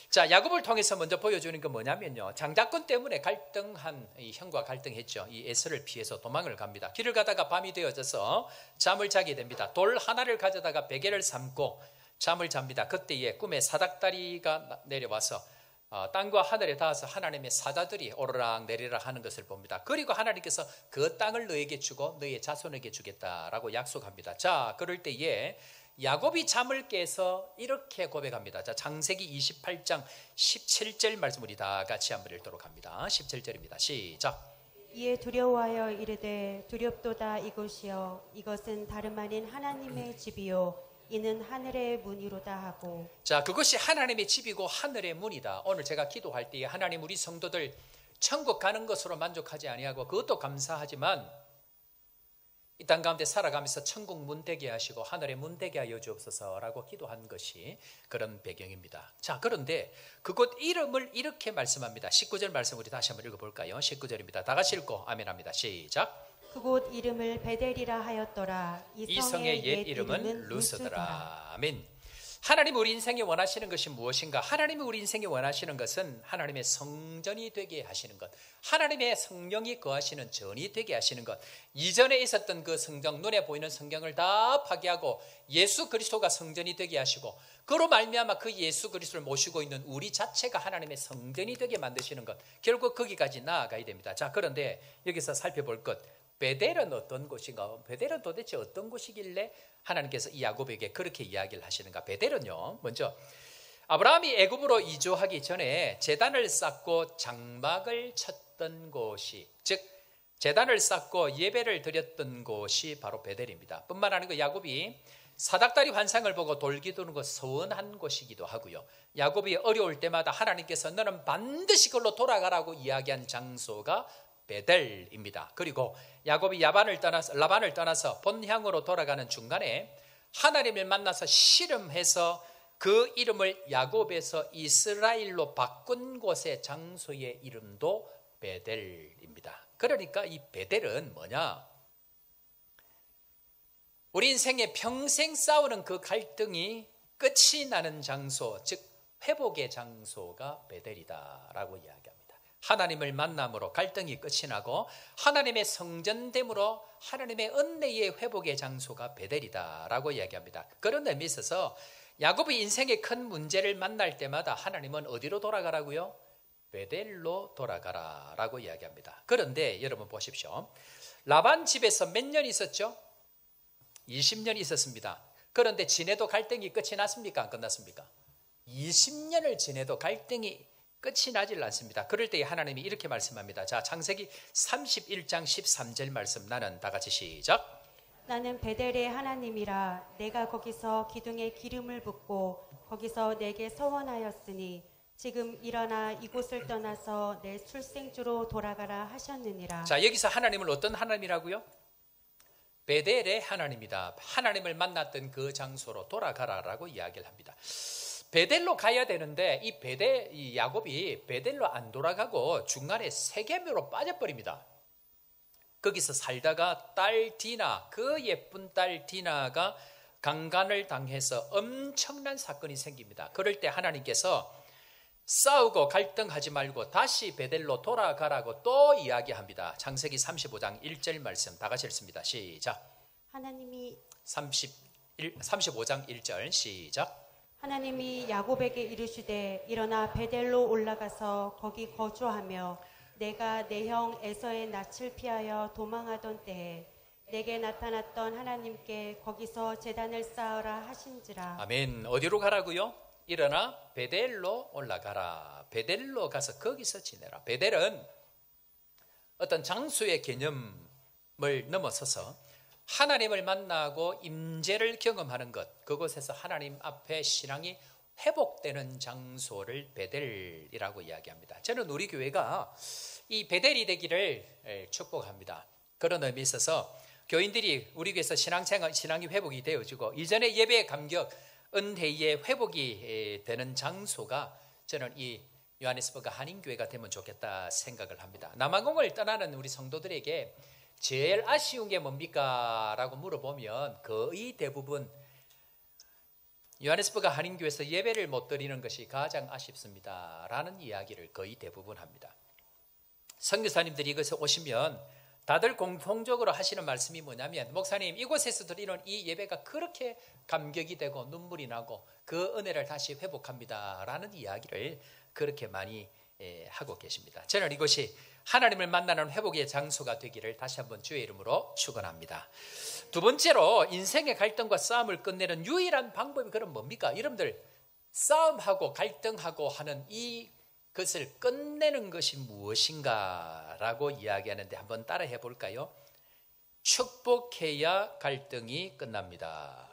자, 야곱을 통해서 먼저 보여주는 건 뭐냐면요, 장자권 때문에 갈등한 이 형과 갈등했죠. 이 에서를 피해서 도망을 갑니다. 길을 가다가 밤이 되어져서 잠을 자게 됩니다. 돌 하나를 가져다가 베개를 삼고 잠을 잡니다. 그때에 꿈에 사닥다리가 내려와서 땅과 하늘에 닿아서 하나님의 사자들이 오르락 내리락 하는 것을 봅니다. 그리고 하나님께서 그 땅을 너에게 주고 너의 자손에게 주겠다라고 약속합니다. 자, 그럴 때에 야곱이 잠을 깨서 이렇게 고백합니다. 자, 창세기 28장 17절 말씀 우리 다 같이 한번 읽도록 합니다. 17절입니다. 시작. 이에 두려워하여 이르되 두렵도다 이곳이여 이것은 다름 아닌 하나님의 집이요 이는 하늘의 문이로다 하고. 자, 그것이 하나님의 집이고 하늘의 문이다. 오늘 제가 기도할 때에 하나님 우리 성도들 천국 가는 것으로 만족하지 아니하고 그것도 감사하지만 이 땅 가운데 살아가면서 천국 문 되게 하시고 하늘의 문 되게 하여 주옵소서라고 기도한 것이 그런 배경입니다. 자, 그런데 그곳 이름을 이렇게 말씀합니다. 19절 말씀 우리 다시 한번 읽어볼까요? 19절입니다. 다 같이 읽고 아멘합니다. 시작. 그곳 이름을 베델이라 하였더라. 이 성의 옛 이름은 루스더라. 아멘. 하나님 우리 인생에 원하시는 것이 무엇인가? 하나님이 우리 인생에 원하시는 것은 하나님의 성전이 되게 하시는 것, 하나님의 성령이 거하시는 전이 되게 하시는 것, 이전에 있었던 그 성전, 눈에 보이는 성경을 다 파괴하고 예수 그리스도가 성전이 되게 하시고 그로 말미암아 그 예수 그리스도를 모시고 있는 우리 자체가 하나님의 성전이 되게 만드시는 것, 결국 거기까지 나아가야 됩니다. 자, 그런데 여기서 살펴볼 것, 베델은 어떤 곳인가? 베델은 도대체 어떤 곳이길래 하나님께서 이 야곱에게 그렇게 이야기를 하시는가? 베델은요, 먼저 아브라함이 애굽으로 이주하기 전에 제단을 쌓고 장막을 쳤던 곳이, 즉 제단을 쌓고 예배를 드렸던 곳이 바로 베델입니다. 뿐만 아니고 야곱이 사닥다리 환상을 보고 돌기도는 것 서원한 곳이기도 하고요. 야곱이 어려울 때마다 하나님께서 너는 반드시 그걸로 돌아가라고 이야기한 장소가 베델입니다. 그리고 야곱이 라반을 떠나서 본향으로 돌아가는 중간에 하나님을 만나서 씨름해서 그 이름을 야곱에서 이스라엘로 바꾼 곳의 장소의 이름도 베델입니다. 그러니까 이 베델은 뭐냐? 우리 인생에 평생 싸우는 그 갈등이 끝이 나는 장소, 즉 회복의 장소가 베델이다라고 이야기합니다. 하나님을 만남으로 갈등이 끝이 나고 하나님의 성전됨으로 하나님의 은혜의 회복의 장소가 베델이다라고 이야기합니다. 그런 의미에 있어서 야곱의 인생의 큰 문제를 만날 때마다 하나님은 어디로 돌아가라고요? 베델로 돌아가라라고 이야기합니다. 그런데 여러분 보십시오. 라반 집에서 몇 년 있었죠? 20년 있었습니다. 그런데 지내도 갈등이 끝이 났습니까? 안 끝났습니까? 20년을 지내도 갈등이 끝이 나질 않습니다. 그럴 때 하나님이 이렇게 말씀합니다. 자, 창세기 31장 13절 말씀, 나는 다 같이 시작. 나는 베델의 하나님이라 내가 거기서 기둥에 기름을 붓고 거기서 내게 서원하였으니 지금 일어나 이곳을 떠나서 내 출생주로 돌아가라 하셨느니라. 자, 여기서 하나님을 어떤 하나님이라고요? 베델의 하나님이다. 하나님을 만났던 그 장소로 돌아가라라고 이야기를 합니다. 베델로 가야 되는데 이 야곱이 베델로 안 돌아가고 중간에 세겜으로 빠져버립니다. 거기서 살다가 딸 디나, 그 예쁜 딸 디나가 강간을 당해서 엄청난 사건이 생깁니다. 그럴 때 하나님께서 싸우고 갈등하지 말고 다시 베델로 돌아가라고 또 이야기합니다. 창세기 35장 1절 말씀 다 같이 읽습니다. 시작. 하나님이 35장 1절 시작. 하나님이 야곱에게 이르시되 일어나 베델로 올라가서 거기 거주하며 내가 내 형 에서의 낯을 피하여 도망하던 때에 내게 나타났던 하나님께 거기서 제단을 쌓으라 하신지라. 아멘. 어디로 가라고요? 일어나 베델로 올라가라. 베델로 가서 거기서 지내라. 베델은 어떤 장소의 개념을 넘어서서 하나님을 만나고 임재를 경험하는 것, 그곳에서 하나님 앞에 신앙이 회복되는 장소를 베델이라고 이야기합니다. 저는 우리 교회가 이 베델이 되기를 축복합니다. 그런 의미에 있어서 교인들이 우리 교회에서 신앙이 회복이 되어지고 이전의 예배의 감격, 은혜의 회복이 되는 장소가 저는 이 요하네스버그 한인교회가 되면 좋겠다 생각을 합니다. 남아공을 떠나는 우리 성도들에게 제일 아쉬운 게 뭡니까? 라고 물어보면 거의 대부분 요하네스버그 한인교회에서 예배를 못 드리는 것이 가장 아쉽습니다 라는 이야기를 거의 대부분 합니다. 선교사님들이 이것에 오시면 다들 공통적으로 하시는 말씀이 뭐냐면, 목사님, 이곳에서 드리는 이 예배가 그렇게 감격이 되고 눈물이 나고 그 은혜를 다시 회복합니다 라는 이야기를 그렇게 많이 하고 계십니다. 저는 이것이 하나님을 만나는 회복의 장소가 되기를 다시 한번 주의 이름으로 축원합니다. 두 번째로, 인생의 갈등과 싸움을 끝내는 유일한 방법이 그럼 뭡니까? 여러분들, 싸움하고 갈등하고 하는 이것을 끝내는 것이 무엇인가 라고 이야기하는데 한번 따라해 볼까요? 축복해야 갈등이 끝납니다.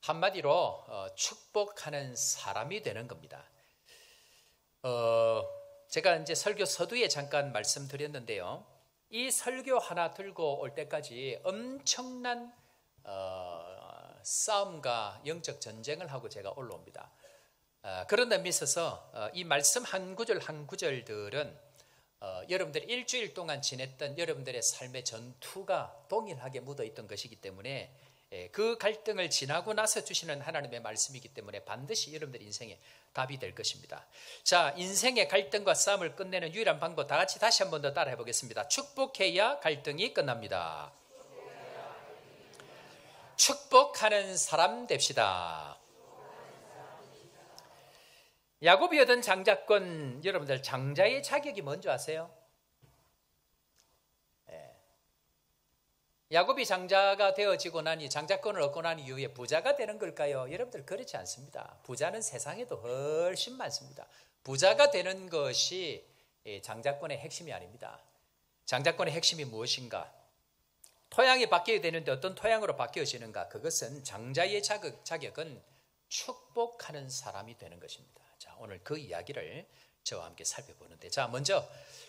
한마디로 축복하는 사람이 되는 겁니다. 제가 이제 설교 서두에 잠깐 말씀드렸는데요. 이 설교 하나 들고 올 때까지 엄청난 싸움과 영적 전쟁을 하고 제가 올라옵니다. 그런 의미에 있어서 이 말씀 한 구절 한 구절들은 여러분들이 일주일 동안 지냈던 여러분들의 삶의 전투가 동일하게 묻어있던 것이기 때문에 그 갈등을 지나고 나서 주시는 하나님의 말씀이기 때문에 반드시 여러분들 인생에 답이 될 것입니다. 자, 인생의 갈등과 싸움을 끝내는 유일한 방법, 다 같이 다시 한 번 더 따라해 보겠습니다. 축복해야 갈등이 끝납니다. 축복하는 사람 됩시다. 야곱이 얻은 장자권, 여러분들 장자의 자격이 뭔지 아세요? 야곱이 장자가 되어지고 나니, 장자권을 얻고 난 이후에 부자가 되는 걸까요? 여러분들 그렇지 않습니다. 부자는 세상에도 훨씬 많습니다. 부자가 되는 것이 장자권의 핵심이 아닙니다. 장자권의 핵심이 무엇인가? 토양이 바뀌어야 되는데 어떤 토양으로 바뀌어지는가? 그것은 장자의 자격은 축복하는 사람이 되는 것입니다. 자, 오늘 그 이야기를 저와 함께 살펴보는데, 자, 먼저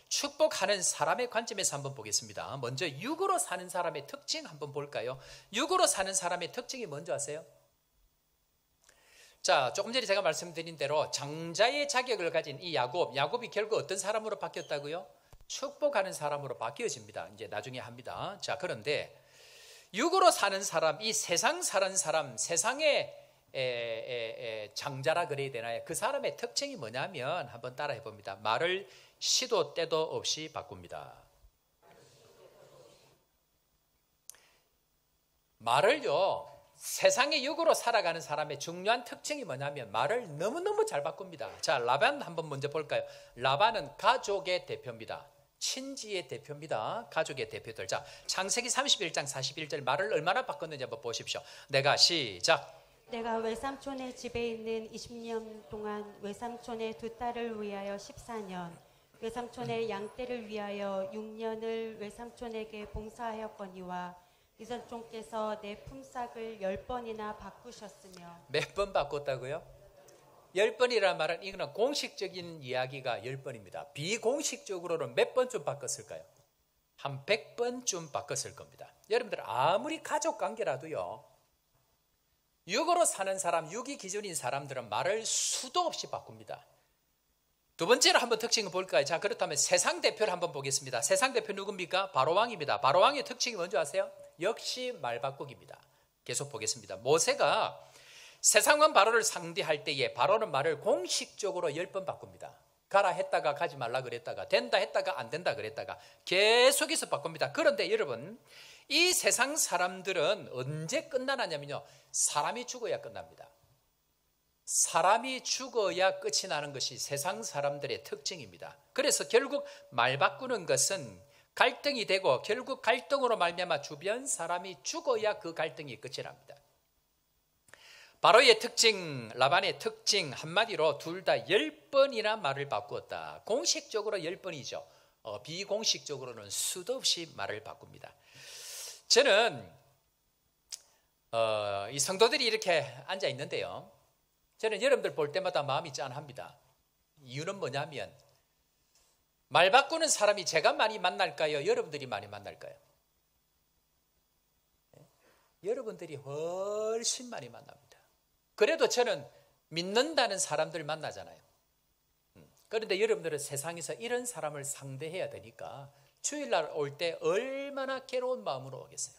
축복하는 사람의 관점에서 한번 보겠습니다. 먼저 육으로 사는 사람의 특징 한번 볼까요? 육으로 사는 사람의 특징이 뭔지 아세요? 자, 조금 전에 제가 말씀드린 대로 장자의 자격을 가진 이 야곱이 결국 어떤 사람으로 바뀌었다고요? 축복하는 사람으로 바뀌어집니다. 이제 나중에 합니다. 자, 그런데 육으로 사는 사람, 이 세상 사는 사람, 세상의 장자라 그래야 되나요? 그 사람의 특징이 뭐냐면 한번 따라해 봅니다. 말을 시도 때도 없이 바꿉니다. 말을요, 세상의 육으로 살아가는 사람의 중요한 특징이 뭐냐면 말을 너무너무 잘 바꿉니다. 자, 라반 한번 먼저 볼까요? 라반은 가족의 대표입니다. 친지의 대표입니다. 가족의 대표들. 자, 창세기 31장 41절 말을 얼마나 바꿨는지 한번 보십시오. 내가 시작. 내가 외삼촌의 집에 있는 20년 동안 외삼촌의 두 딸을 위하여 14년, 외삼촌의 양떼를 위하여 6년을 외삼촌에게 봉사하였거니와 이삼촌께서 내 품삯을 10번이나 바꾸셨으며. 몇 번 바꿨다고요? 10번이라는 말은 이거는 공식적인 이야기가 10번입니다. 비공식적으로는 몇 번쯤 바꿨을까요? 한 100번쯤 바꿨을 겁니다. 여러분들 아무리 가족 관계라도요, 육으로 사는 사람, 육이 기준인 사람들은 말을 수도 없이 바꿉니다. 두 번째로 한번 특징을 볼까요? 자, 그렇다면 세상 대표를 한번 보겠습니다. 세상 대표 누굽니까? 바로왕입니다. 바로왕의 특징이 뭔지 아세요? 역시 말 바꾸기입니다. 계속 보겠습니다. 모세가 세상왕 바로를 상대할 때에 바로는 말을 공식적으로 10번 바꿉니다. 가라 했다가 가지 말라 그랬다가, 된다 했다가 안 된다 그랬다가 계속해서 바꿉니다. 그런데 여러분, 이 세상 사람들은 언제 끝나냐면요, 사람이 죽어야 끝납니다. 사람이 죽어야 끝이 나는 것이 세상 사람들의 특징입니다. 그래서 결국 말 바꾸는 것은 갈등이 되고 결국 갈등으로 말미암아 주변 사람이 죽어야 그 갈등이 끝이 납니다. 바로의 특징, 라반의 특징, 한마디로 둘 다 10번이나 말을 바꾸었다. 공식적으로 10번이죠. 비공식적으로는 수도 없이 말을 바꿉니다. 저는 이 성도들이 이렇게 앉아 있는데요, 저는 여러분들 볼 때마다 마음이 짠합니다. 이유는 뭐냐면, 말 바꾸는 사람이 제가 많이 만날까요? 여러분들이 많이 만날까요? 여러분들이 훨씬 많이 만납니다. 그래도 저는 믿는다는 사람들 만나잖아요. 그런데 여러분들은 세상에서 이런 사람을 상대해야 되니까 주일날 올 때 얼마나 괴로운 마음으로 오겠어요.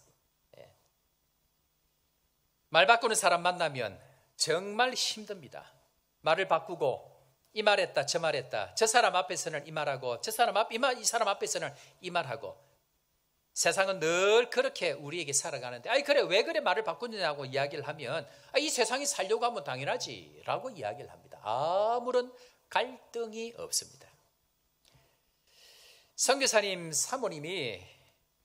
말 바꾸는 사람 만나면 정말 힘듭니다. 말을 바꾸고 이 말했다 저 말했다, 저 사람 앞에서는 이 말하고 이 사람 앞에서는 이 말하고, 세상은 늘 그렇게 우리에게 살아가는데, 아이 그래 왜 그래 말을 바꾸느냐고 이야기를 하면, 이 세상이 살려고 하면 당연하지 라고 이야기를 합니다. 아무런 갈등이 없습니다. 선교사님 사모님이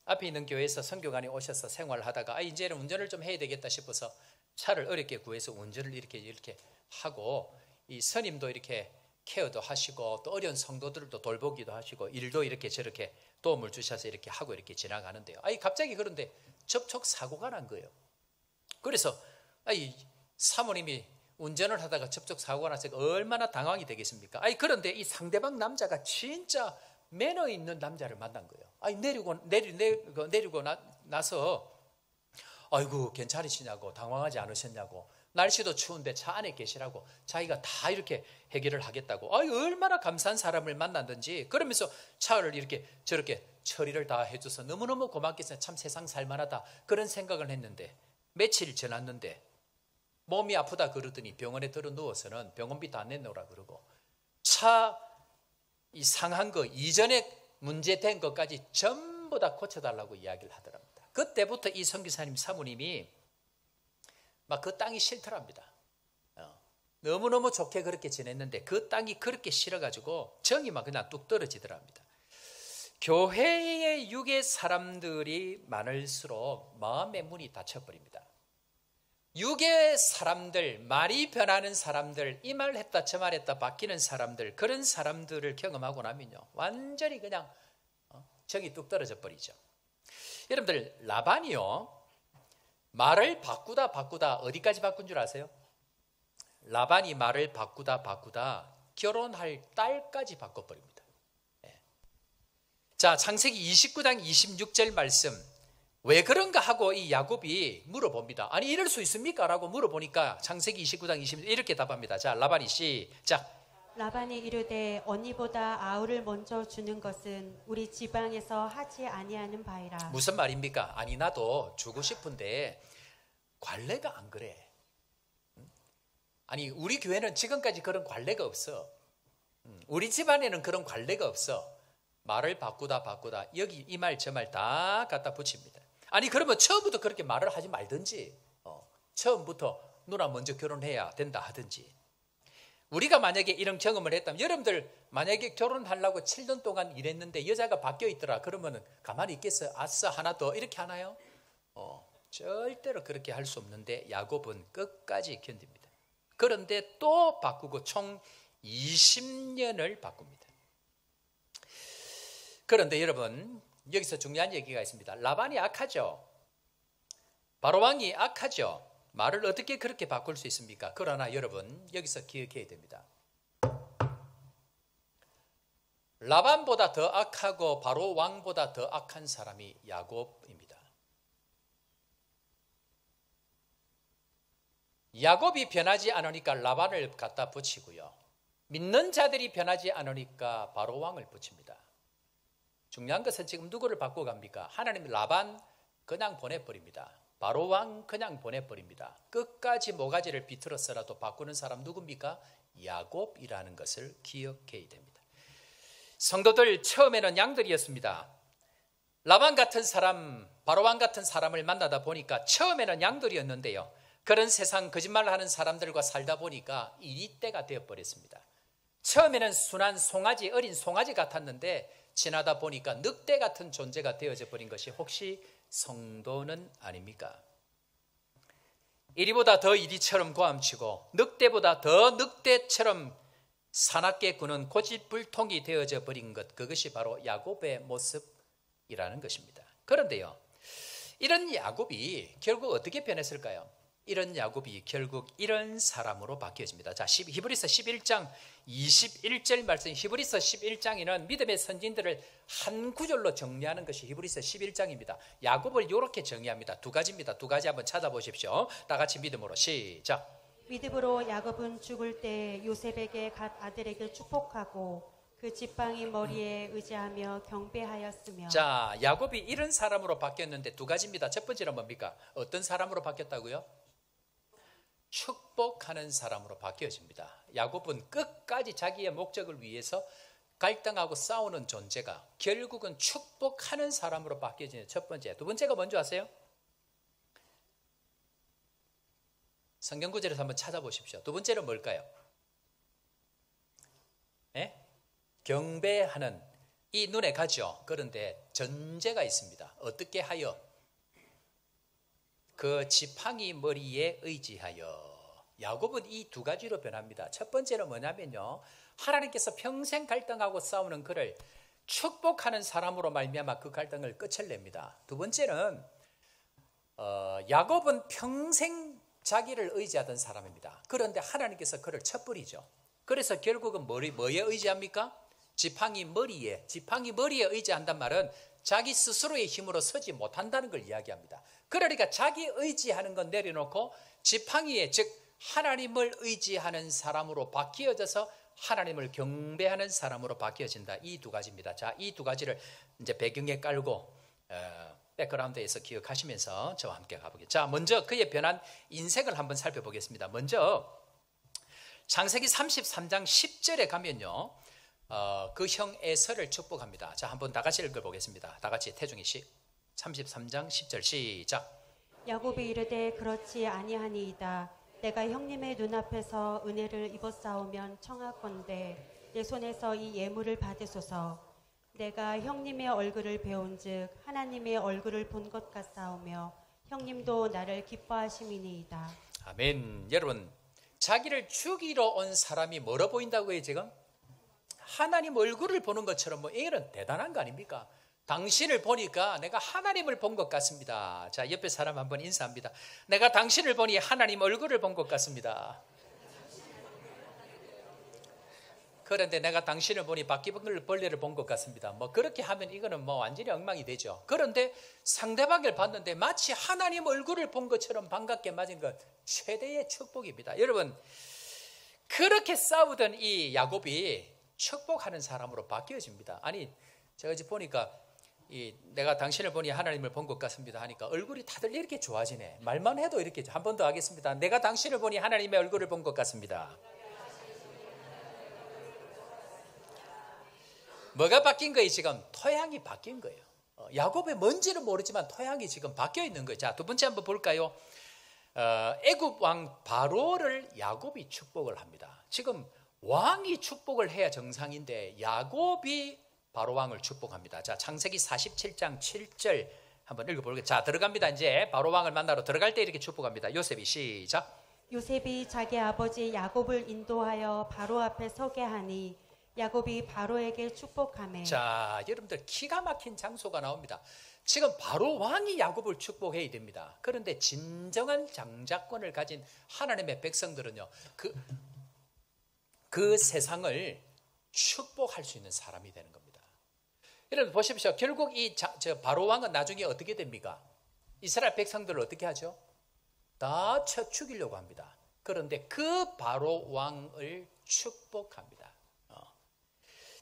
앞에 있는 교회에서 선교관이 오셔서 생활을 하다가 이제는 운전을 좀 해야 되겠다 싶어서 차를 어렵게 구해서 운전을 이렇게 하고, 이 스님도 이렇게 케어도 하시고 또 어려운 성도들도 돌보기도 하시고 일도 이렇게 저렇게 도움을 주셔서 이렇게 하고 이렇게 지나가는데요. 갑자기 그런데 접촉 사고가 난 거예요. 그래서 사모님이 운전을 하다가 접촉 사고가 나서 얼마나 당황이 되겠습니까? 그런데 이 상대방 남자가 진짜 매너 있는 남자를 만난 거예요. 내리고 나서 아이고 괜찮으시냐고, 당황하지 않으셨냐고, 날씨도 추운데 차 안에 계시라고 자기가 다 이렇게 해결을 하겠다고, 얼마나 감사한 사람을 만났는지, 그러면서 차를 이렇게 저렇게 처리를 다 해줘서 너무너무 고맙겠어요. 참 세상 살만하다 그런 생각을 했는데, 며칠 지났는데 몸이 아프다 그러더니 병원에 들어 누워서는 병원비도 안 내놓으라 그러고, 차 이 상한 거 이전에 문제된 것까지 전부 다 고쳐달라고 이야기를 하더랍니다. 그때부터 이 선교사님 사모님이 막 그 땅이 싫더랍니다. 너무너무 좋게 그렇게 지냈는데 그 땅이 그렇게 싫어가지고 정이 막 그냥 뚝 떨어지더랍니다. 교회의 육의 사람들이 많을수록 마음의 문이 닫혀버립니다. 육의 사람들, 말이 변하는 사람들, 이 말 했다 저 말 했다 바뀌는 사람들, 그런 사람들을 경험하고 나면요 완전히 그냥 정이 뚝 떨어져 버리죠. 여러분들, 라반이요 말을 바꾸다 어디까지 바꾼 줄 아세요? 라반이 말을 바꾸다 결혼할 딸까지 바꿔버립니다. 자, 창세기 29장 26절 말씀, 왜 그런가 하고 이 야곱이 물어봅니다. 아니 이럴 수 있습니까? 라고 물어보니까 창세기 29장 26절 이렇게 답합니다. 자, 라반이 시작. 라반이 이르되 언니보다 아우를 먼저 주는 것은 우리 지방에서 하지 아니하는 바이라. 무슨 말입니까? 아니 나도 주고 싶은데 관례가 안 그래. 아니 우리 교회는 지금까지 그런 관례가 없어. 우리 집안에는 그런 관례가 없어. 말을 바꾸다 여기 이 말 저 말 다 갖다 붙입니다. 아니 그러면 처음부터 그렇게 말을 하지 말든지, 처음부터 누나 먼저 결혼해야 된다 하든지. 우리가 만약에 이런 경험을 했다면, 여러분들 만약에 결혼하려고 7년 동안 일했는데 여자가 바뀌어 있더라 그러면 가만히 있겠어요? 아싸 하나 더 이렇게 하나요? 절대로 그렇게 할 수 없는데 야곱은 끝까지 견딥니다. 그런데 또 바꾸고 총 20년을 바꿉니다. 그런데 여러분, 여기서 중요한 얘기가 있습니다. 라반이 악하죠. 바로왕이 악하죠. 말을 어떻게 그렇게 바꿀 수 있습니까? 그러나 여러분 여기서 기억해야 됩니다. 라반보다 더 악하고 바로왕보다 더 악한 사람이 야곱입니다. 야곱이 변하지 않으니까 라반을 갖다 붙이고요, 믿는 자들이 변하지 않으니까 바로왕을 붙입니다. 중요한 것은 지금 누구를 바꿔갑니까? 하나님 라반 그냥 보내버립니다. 바로왕 그냥 보내버립니다. 끝까지 모가지를 비틀어서라도 바꾸는 사람 누굽니까? 야곱이라는 것을 기억해야 됩니다. 성도들, 처음에는 양들이었습니다. 라반 같은 사람, 바로왕 같은 사람을 만나다 보니까 처음에는 양들이었는데요, 그런 세상 거짓말을 하는 사람들과 살다 보니까 이리떼가 되어버렸습니다. 처음에는 순한 송아지, 어린 송아지 같았는데 지나다 보니까 늑대 같은 존재가 되어져 버린 것이 혹시 성도는 아닙니까? 이리보다 더 이리처럼 고함치고 늑대보다 더 늑대처럼 사납게 구는 고집불통이 되어져 버린 것, 그것이 바로 야곱의 모습이라는 것입니다. 그런데요, 이런 야곱이 결국 어떻게 변했을까요? 이런 야곱이 결국 이런 사람으로 바뀌어집니다. 자, 히브리서 11장 21절 말씀, 히브리서 11장에는 믿음의 선진들을 한 구절로 정리하는 것이 히브리서 11장입니다. 야곱을 이렇게 정의합니다. 두 가지입니다. 두 가지 한번 찾아보십시오. 다 같이 믿음으로 시작. 믿음으로 야곱은 죽을 때 요셉에게 갓 아들에게 축복하고 그 지팡이 머리에 의지하며 경배하였으며. 자, 야곱이 이런 사람으로 바뀌었는데 두 가지입니다. 첫 번째는 뭡니까? 어떤 사람으로 바뀌었다고요? 축복하는 사람으로 바뀌어집니다. 야곱은 끝까지 자기의 목적을 위해서 갈등하고 싸우는 존재가 결국은 축복하는 사람으로 바뀌어지는 첫 번째. 두 번째가 뭔지 아세요? 성경 구절에서 한번 찾아보십시오. 두 번째는 뭘까요? 네? 경배하는, 이 눈에 가죠. 그런데 전제가 있습니다. 어떻게 하여? 그 지팡이 머리에 의지하여. 야곱은 이 두 가지로 변합니다. 첫 번째는 뭐냐면요, 하나님께서 평생 갈등하고 싸우는 그를 축복하는 사람으로 말미암아 그 갈등을 끝을 냅니다. 두 번째는 야곱은 평생 자기를 의지하던 사람입니다. 그런데 하나님께서 그를 쳐버리죠. 그래서 결국은 뭐에 의지합니까? 지팡이 머리에 의지한단 말은 자기 스스로의 힘으로 서지 못한다는 걸 이야기합니다. 그러니까 자기 의지하는 건 내려놓고 지팡이에, 즉 하나님을 의지하는 사람으로 바뀌어져서 하나님을 경배하는 사람으로 바뀌어진다. 이 두 가지입니다. 자, 이 두 가지를 이제 배경에 깔고 백그라운드에서 기억하시면서 저와 함께 가보겠습니다. 자, 먼저 그의 변한 인생을 한번 살펴보겠습니다. 먼저 창세기 33장 10절에 가면요, 그 형 에서를 축복합니다. 자, 한번 다 같이 읽어보겠습니다. 다 같이 태중이 33장 10절 시작. 야곱이 이르되 그렇지 아니하니이다. 내가 형님의 눈앞에서 은혜를 입었사오면 청하건대 내 손에서 이 예물을 받으소서. 내가 형님의 얼굴을 배운즉 하나님의 얼굴을 본 것 같사오며 형님도 나를 기뻐하심이니이다. 아멘. 여러분, 자기를 죽이러 온 사람이 뭐로 보인다고요? 지금 하나님 얼굴을 보는 것처럼, 이건 대단한 거 아닙니까? 당신을 보니까 내가 하나님을 본 것 같습니다. 자, 옆에 사람 한번 인사합니다. 내가 당신을 보니 하나님 얼굴을 본 것 같습니다. 그런데 내가 당신을 보니 바퀴벌레를 본 것 같습니다. 그렇게 하면 이거는 완전히 엉망이 되죠. 그런데 상대방을 봤는데 마치 하나님 얼굴을 본 것처럼 반갑게 맞은 것, 최대의 축복입니다. 여러분, 그렇게 싸우던 이 야곱이 축복하는 사람으로 바뀌어집니다. 아니, 제가 어제 보니까 내가 당신을 보니 하나님을 본 것 같습니다 하니까 얼굴이 다들 이렇게 좋아지네. 말만 해도 이렇게. 한 번 더 하겠습니다. 내가 당신을 보니 하나님의 얼굴을 본 것 같습니다. 뭐가 바뀐 거예요? 지금 토양이 바뀐 거예요. 야곱의 뭔지는 모르지만 토양이 지금 바뀌어 있는 거예요. 자, 두 번째 한번 볼까요? 애굽 왕 바로를 야곱이 축복을 합니다. 지금 왕이 축복을 해야 정상인데 야곱이 바로 왕을 축복합니다. 자, 창세기 47장 7절 한번 읽어볼게요. 자, 들어갑니다. 이제 바로 왕을 만나러 들어갈 때 이렇게 축복합니다. 요셉이 시작. 요셉이 자기 아버지 야곱을 인도하여 바로 앞에 서게 하니 야곱이 바로에게 축복하매. 자, 여러분들 기가 막힌 장소가 나옵니다. 지금 바로 왕이 야곱을 축복해야 됩니다. 그런데 진정한 장자권을 가진 하나님의 백성들은요, 그 세상을 축복할 수 있는 사람이 되는 겁니다. 여러분 보십시오. 결국 저 바로 왕은 나중에 어떻게 됩니까? 이스라엘 백성들을 어떻게 하죠? 다 쳐 죽이려고 합니다. 그런데 그 바로 왕을 축복합니다.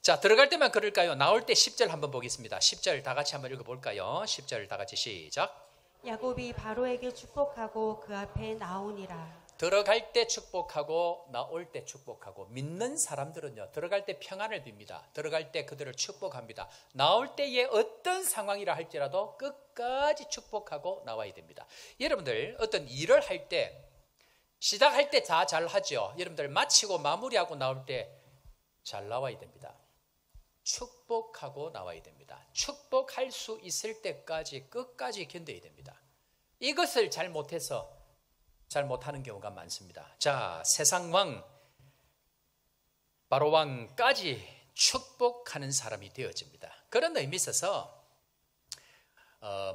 자, 들어갈 때만 그럴까요? 나올 때 10절 한번 보겠습니다. 10절 다 같이 한번 읽어볼까요? 10절 다 같이 시작. 야곱이 바로에게 축복하고 그 앞에 나오니라. 들어갈 때 축복하고 나올 때 축복하고, 믿는 사람들은요, 들어갈 때 평안을 빕니다. 들어갈 때 그들을 축복합니다. 나올 때에 어떤 상황이라 할지라도 끝까지 축복하고 나와야 됩니다. 여러분들 어떤 일을 할 때, 시작할 때 다 잘하죠. 여러분들 마치고 마무리하고 나올 때 잘 나와야 됩니다. 축복하고 나와야 됩니다. 축복할 수 있을 때까지 끝까지 견뎌야 됩니다. 이것을 잘 못하는 경우가 많습니다. 자, 세상 왕 바로 왕까지 축복하는 사람이 되어집니다. 그런 의미 있어서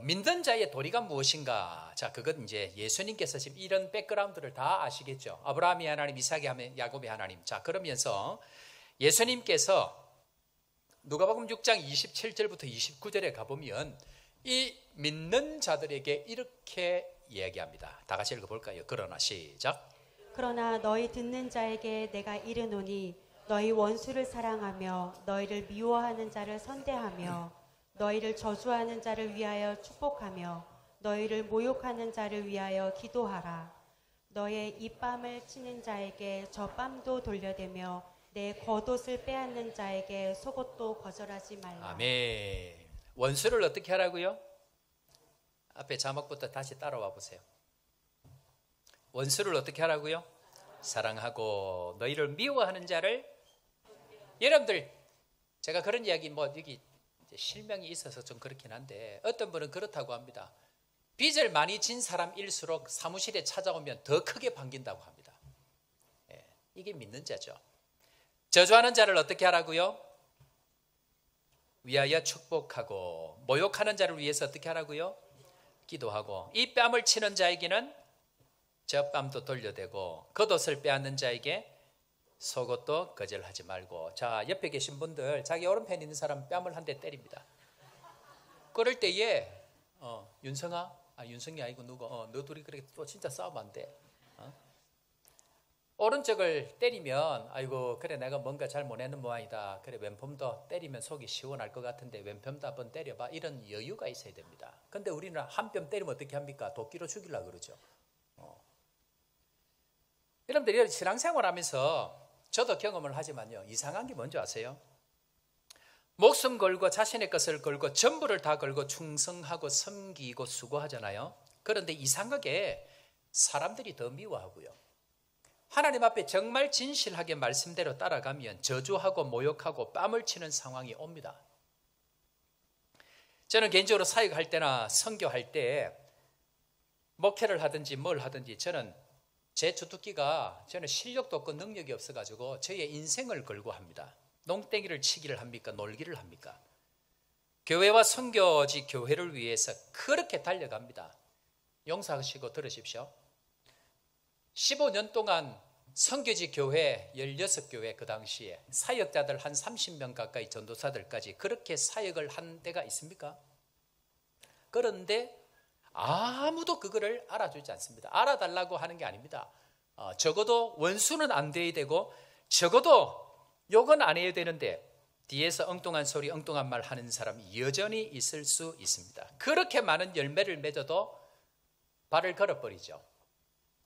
믿는 자의 도리가 무엇인가? 자, 그건 이제 예수님께서 지금 이런 백그라운드를 다 아시겠죠. 아브라함이 하나님, 이삭이 야곱이 하나님. 자, 그러면서 예수님께서 누가복음 6장 27절부터 29절에 가보면 이 믿는 자들에게 이렇게 이야기합니다. 다 같이 읽어볼까요? 그러나 시작. 그러나 너희 듣는 자에게 내가 이르노니 너희 원수를 사랑하며 너희를 미워하는 자를 선대하며 너희를 저주하는 자를 위하여 축복하며 너희를 모욕하는 자를 위하여 기도하라. 너의 이 뺨을 치는 자에게 저 뺨도 돌려대며 내 겉옷을 빼앗는 자에게 속옷도 거절하지 말라. 아멘. 원수를 어떻게 하라고요? 앞에 자막부터 다시 따라와 보세요. 원수를 어떻게 하라고요? 사랑하고 너희를 미워하는 자를. 여러분들, 제가 그런 이야기 여기 이제 실명이 있어서 좀 그렇긴 한데, 어떤 분은 그렇다고 합니다. 빚을 많이 진 사람일수록 사무실에 찾아오면 더 크게 반긴다고 합니다. 이게 믿는 자죠. 저주하는 자를 어떻게 하라고요? 위하여 축복하고, 모욕하는 자를 위해서 어떻게 하라고요? 기도하고, 이 뺨을 치는 자에게는 저 뺨도 돌려대고, 겉옷을 빼앗는 자에게 속옷도 거절하지 말고. 자, 옆에 계신 분들, 자기 오른편에 있는 사람 뺨을 한 대 때립니다. 그럴 때에 윤성이 아니고 누구? 너 둘이 그렇게 또 진짜 싸우면 안 돼. 오른쪽을 때리면 아이고 그래 내가 뭔가 잘 못하는 모양이다. 그래 왼편도 때리면 속이 시원할 것 같은데 왼편도 한번 때려봐. 이런 여유가 있어야 됩니다. 근데 우리는 한 뼘 때리면 어떻게 합니까? 도끼로 죽이려고 그러죠. 여러분들이 신앙생활 하면서 저도 경험을 하지만요, 이상한 게 뭔지 아세요? 목숨 걸고 자신의 것을 걸고 전부를 다 걸고 충성하고 섬기고 수고하잖아요. 그런데 이상하게 사람들이 더 미워하고요, 하나님 앞에 정말 진실하게 말씀대로 따라가면 저주하고 모욕하고 뺨을 치는 상황이 옵니다. 저는 개인적으로 사역할 때나 선교할 때 목회를 하든지 뭘 하든지 저는 제 주특기가, 저는 실력도 없고 능력이 없어가지고 저의 인생을 걸고 합니다. 농땡이를 치기를 합니까? 놀기를 합니까? 교회와 선교지 교회를 위해서 그렇게 달려갑니다. 용서하시고 들으십시오. 15년 동안 선교지 교회 16교회, 그 당시에 사역자들 한 30명 가까이 전도사들까지 그렇게 사역을 한 데가 있습니까? 그런데 아무도 그거를 알아주지 않습니다. 알아달라고 하는 게 아닙니다. 적어도 원수는 안 돼야 되고 적어도 욕은 안 해야 되는데 뒤에서 엉뚱한 소리 엉뚱한 말 하는 사람이 여전히 있을 수 있습니다. 그렇게 많은 열매를 맺어도 발을 걸어버리죠.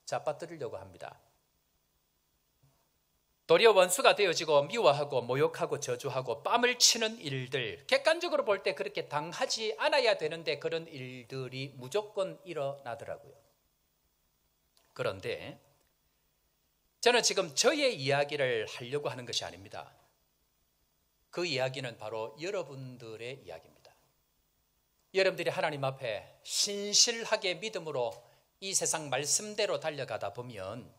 잡아뜨리려고 합니다. 도리어 원수가 되어지고 미워하고 모욕하고 저주하고 뺨을 치는 일들, 객관적으로 볼 때 그렇게 당하지 않아야 되는데 그런 일들이 무조건 일어나더라고요. 그런데 저는 지금 저의 이야기를 하려고 하는 것이 아닙니다. 그 이야기는 바로 여러분들의 이야기입니다. 여러분들이 하나님 앞에 신실하게 믿음으로 이 세상 말씀대로 달려가다 보면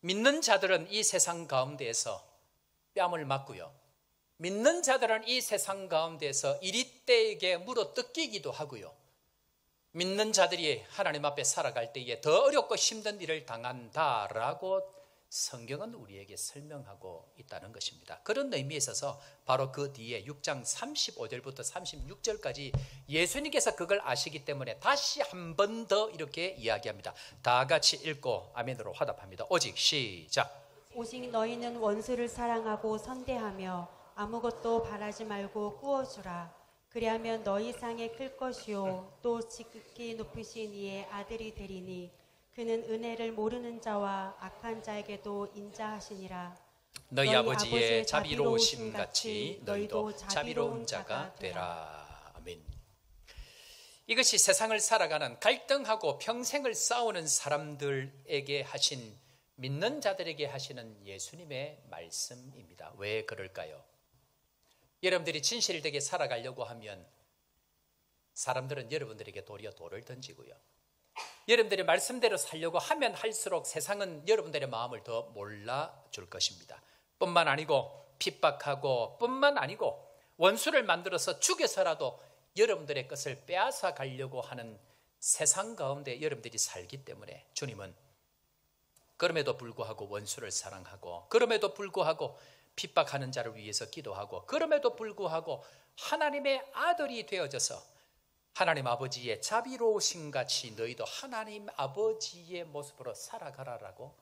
믿는 자들은 이 세상 가운데에서 뺨을 맞고요, 믿는 자들은 이 세상 가운데에서 이리떼에게 물어 뜯기기도 하고요, 믿는 자들이 하나님 앞에 살아갈 때에 더 어렵고 힘든 일을 당한다라고 성경은 우리에게 설명하고 있다는 것입니다. 그런 의미에 있어서 바로 그 뒤에 6장 35절부터 36절까지 예수님께서 그걸 아시기 때문에 다시 한 번 더 이렇게 이야기합니다. 다 같이 읽고 아멘으로 화답합니다. 오직 시작. 오직 너희는 원수를 사랑하고 선대하며 아무것도 바라지 말고 꾸어주라. 그리하면 너희 상에 클 것이요 또 지극히 높으신 이의 아들이 되리니 그는 은혜를 모르는 자와 악한 자에게도 인자하시니라. 너희 아버지의 자비로우심 같이 너희도 자비로운 자가 되라. 아멘. 이것이 세상을 살아가는 갈등하고 평생을 싸우는 사람들에게 하신, 믿는 자들에게 하시는 예수님의 말씀입니다. 왜 그럴까요? 여러분들이 진실되게 살아가려고 하면 사람들은 여러분들에게 도리어 돌을 던지고요, 여러분들이 말씀대로 살려고 하면 할수록 세상은 여러분들의 마음을 더 몰라줄 것입니다. 뿐만 아니고 핍박하고 뿐만 아니고 원수를 만들어서 죽여서라도 여러분들의 것을 빼앗아 가려고 하는 세상 가운데 여러분들이 살기 때문에 주님은 그럼에도 불구하고 원수를 사랑하고, 그럼에도 불구하고 핍박하는 자를 위해서 기도하고, 그럼에도 불구하고 하나님의 아들이 되어져서 하나님 아버지의 자비로우신 같이 너희도 하나님 아버지의 모습으로 살아가라라고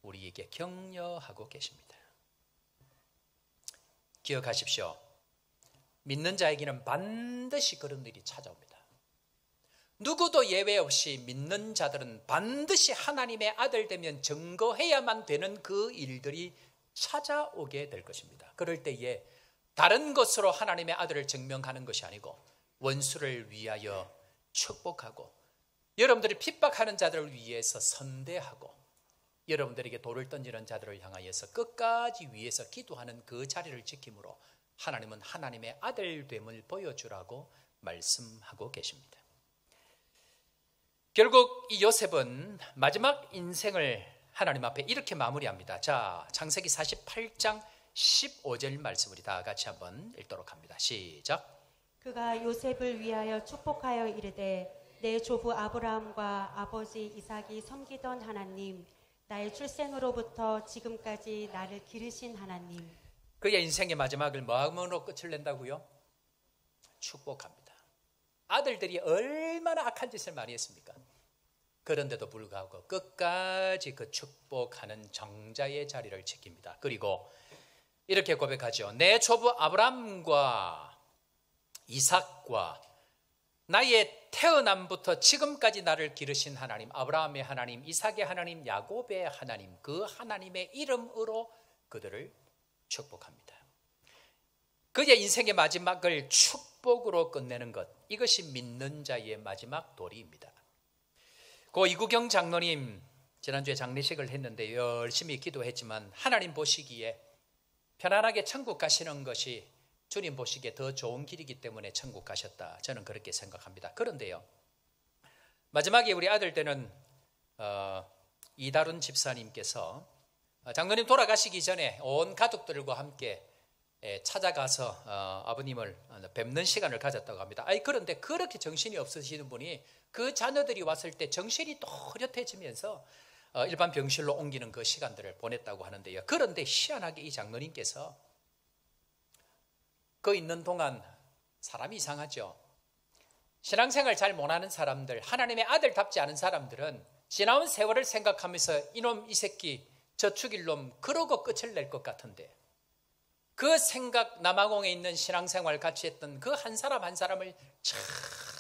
우리에게 격려하고 계십니다. 기억하십시오. 믿는 자에게는 반드시 그런 일이 찾아옵니다. 누구도 예외 없이 믿는 자들은 반드시 하나님의 아들 되면 증거해야만 되는 그 일들이 찾아오게 될 것입니다. 그럴 때에 다른 것으로 하나님의 아들을 증명하는 것이 아니고 원수를 위하여 축복하고 여러분들이 핍박하는 자들을 위해서 선대하고 여러분들에게 돌을 던지는 자들을 향하여서 끝까지 위해서 기도하는 그 자리를 지킴으로 하나님은 하나님의 아들됨을 보여주라고 말씀하고 계십니다. 결국 이 요셉은 마지막 인생을 하나님 앞에 이렇게 마무리합니다. 자, 창세기 48장 15절 말씀 우리 다 같이 한번 읽도록 합니다. 시작. 그가 요셉을 위하여 축복하여 이르되 내 조부 아브라함과 아버지 이삭이 섬기던 하나님, 나의 출생으로부터 지금까지 나를 기르신 하나님. 그의 인생의 마지막을 뭐하므로 끝을 낸다고요? 축복합니다. 아들들이 얼마나 악한 짓을 많이 했습니까? 그런데도 불구하고 끝까지 그 축복하는 정자의 자리를 지킵니다. 그리고 이렇게 고백하죠. 내 조부 아브라함과 이삭과 나의 태어남부터 지금까지 나를 기르신 하나님, 아브라함의 하나님, 이삭의 하나님, 야곱의 하나님, 그 하나님의 이름으로 그들을 축복합니다. 그의 인생의 마지막을 축복으로 끝내는 것, 이것이 믿는 자의 마지막 도리입니다. 고 이구경 장로님 지난주에 장례식을 했는데 열심히 기도했지만 하나님 보시기에 편안하게 천국 가시는 것이 주님 보시기에 더 좋은 길이기 때문에 천국 가셨다. 저는 그렇게 생각합니다. 그런데요, 마지막에 우리 아들 때는 이다룬 집사님께서 장로님 돌아가시기 전에 온 가족들과 함께 찾아가서 아버님을 뵙는 시간을 가졌다고 합니다. 그런데 그렇게 정신이 없으시는 분이 그 자녀들이 왔을 때 정신이 또렷해지면서 일반 병실로 옮기는 그 시간들을 보냈다고 하는데요. 그런데 희한하게 이 장로님께서 그 있는 동안 사람이 이상하죠. 신앙생활 잘 못하는 사람들, 하나님의 아들답지 않은 사람들은 지나온 세월을 생각하면서 이놈 이 새끼 저 죽일 놈 그러고 끝을 낼 것 같은데 그 생각, 남아공에 있는 신앙생활 같이 했던 그 한 사람 한 사람을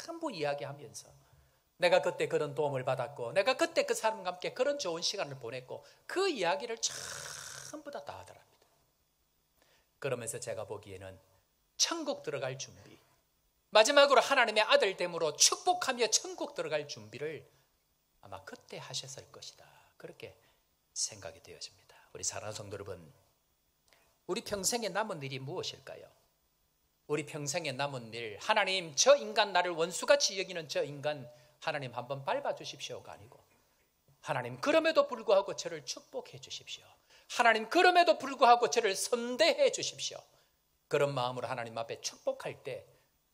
전부 이야기하면서 내가 그때 그런 도움을 받았고 내가 그때 그 사람과 함께 그런 좋은 시간을 보냈고 그 이야기를 전부 다 하더랍니다. 그러면서 제가 보기에는 천국 들어갈 준비, 마지막으로 하나님의 아들됨으로 축복하며 천국 들어갈 준비를 아마 그때 하셨을 것이다. 그렇게 생각이 되어집니다. 우리 사랑하는 성도 여러분, 우리 평생에 남은 일이 무엇일까요? 우리 평생에 남은 일, 하나님 저 인간 나를 원수같이 여기는 저 인간 하나님 한번 밟아주십시오가 아니고 하나님 그럼에도 불구하고 저를 축복해 주십시오. 하나님 그럼에도 불구하고 저를 선대해 주십시오. 그런 마음으로 하나님 앞에 축복할 때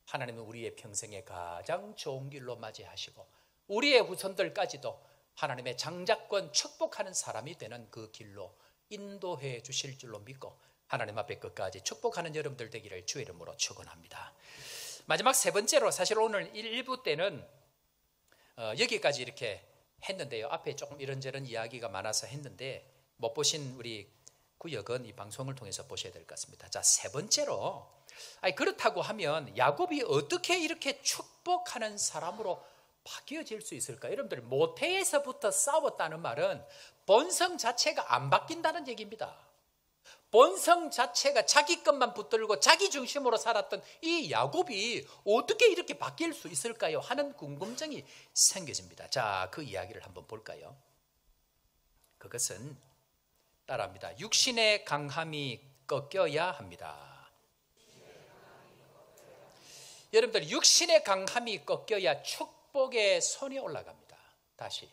하나님은 우리의 평생에 가장 좋은 길로 맞이하시고 우리의 후손들까지도 하나님의 장자권 축복하는 사람이 되는 그 길로 인도해 주실 줄로 믿고 하나님 앞에 끝까지 축복하는 여러분들 되기를 주의 이름으로 축원합니다. 마지막 세 번째로 사실 오늘 1부 때는 여기까지 이렇게 했는데요. 앞에 조금 이런저런 이야기가 많아서 했는데 못 보신 우리 구역은 이 방송을 통해서 보셔야 될 것 같습니다. 자, 세 번째로 그렇다고 하면 야곱이 어떻게 이렇게 축복하는 사람으로 바뀌어질 수 있을까? 여러분들 모태에서부터 싸웠다는 말은 본성 자체가 안 바뀐다는 얘기입니다. 본성 자체가 자기 것만 붙들고 자기 중심으로 살았던 이 야곱이 어떻게 이렇게 바뀔 수 있을까요? 하는 궁금증이 생겨집니다. 자, 그 이야기를 한번 볼까요? 그것은 따라합니다. 육신의 강함이 꺾여야 합니다. 여러분들 육신의 강함이 꺾여야 축복의 손이 올라갑니다. 다시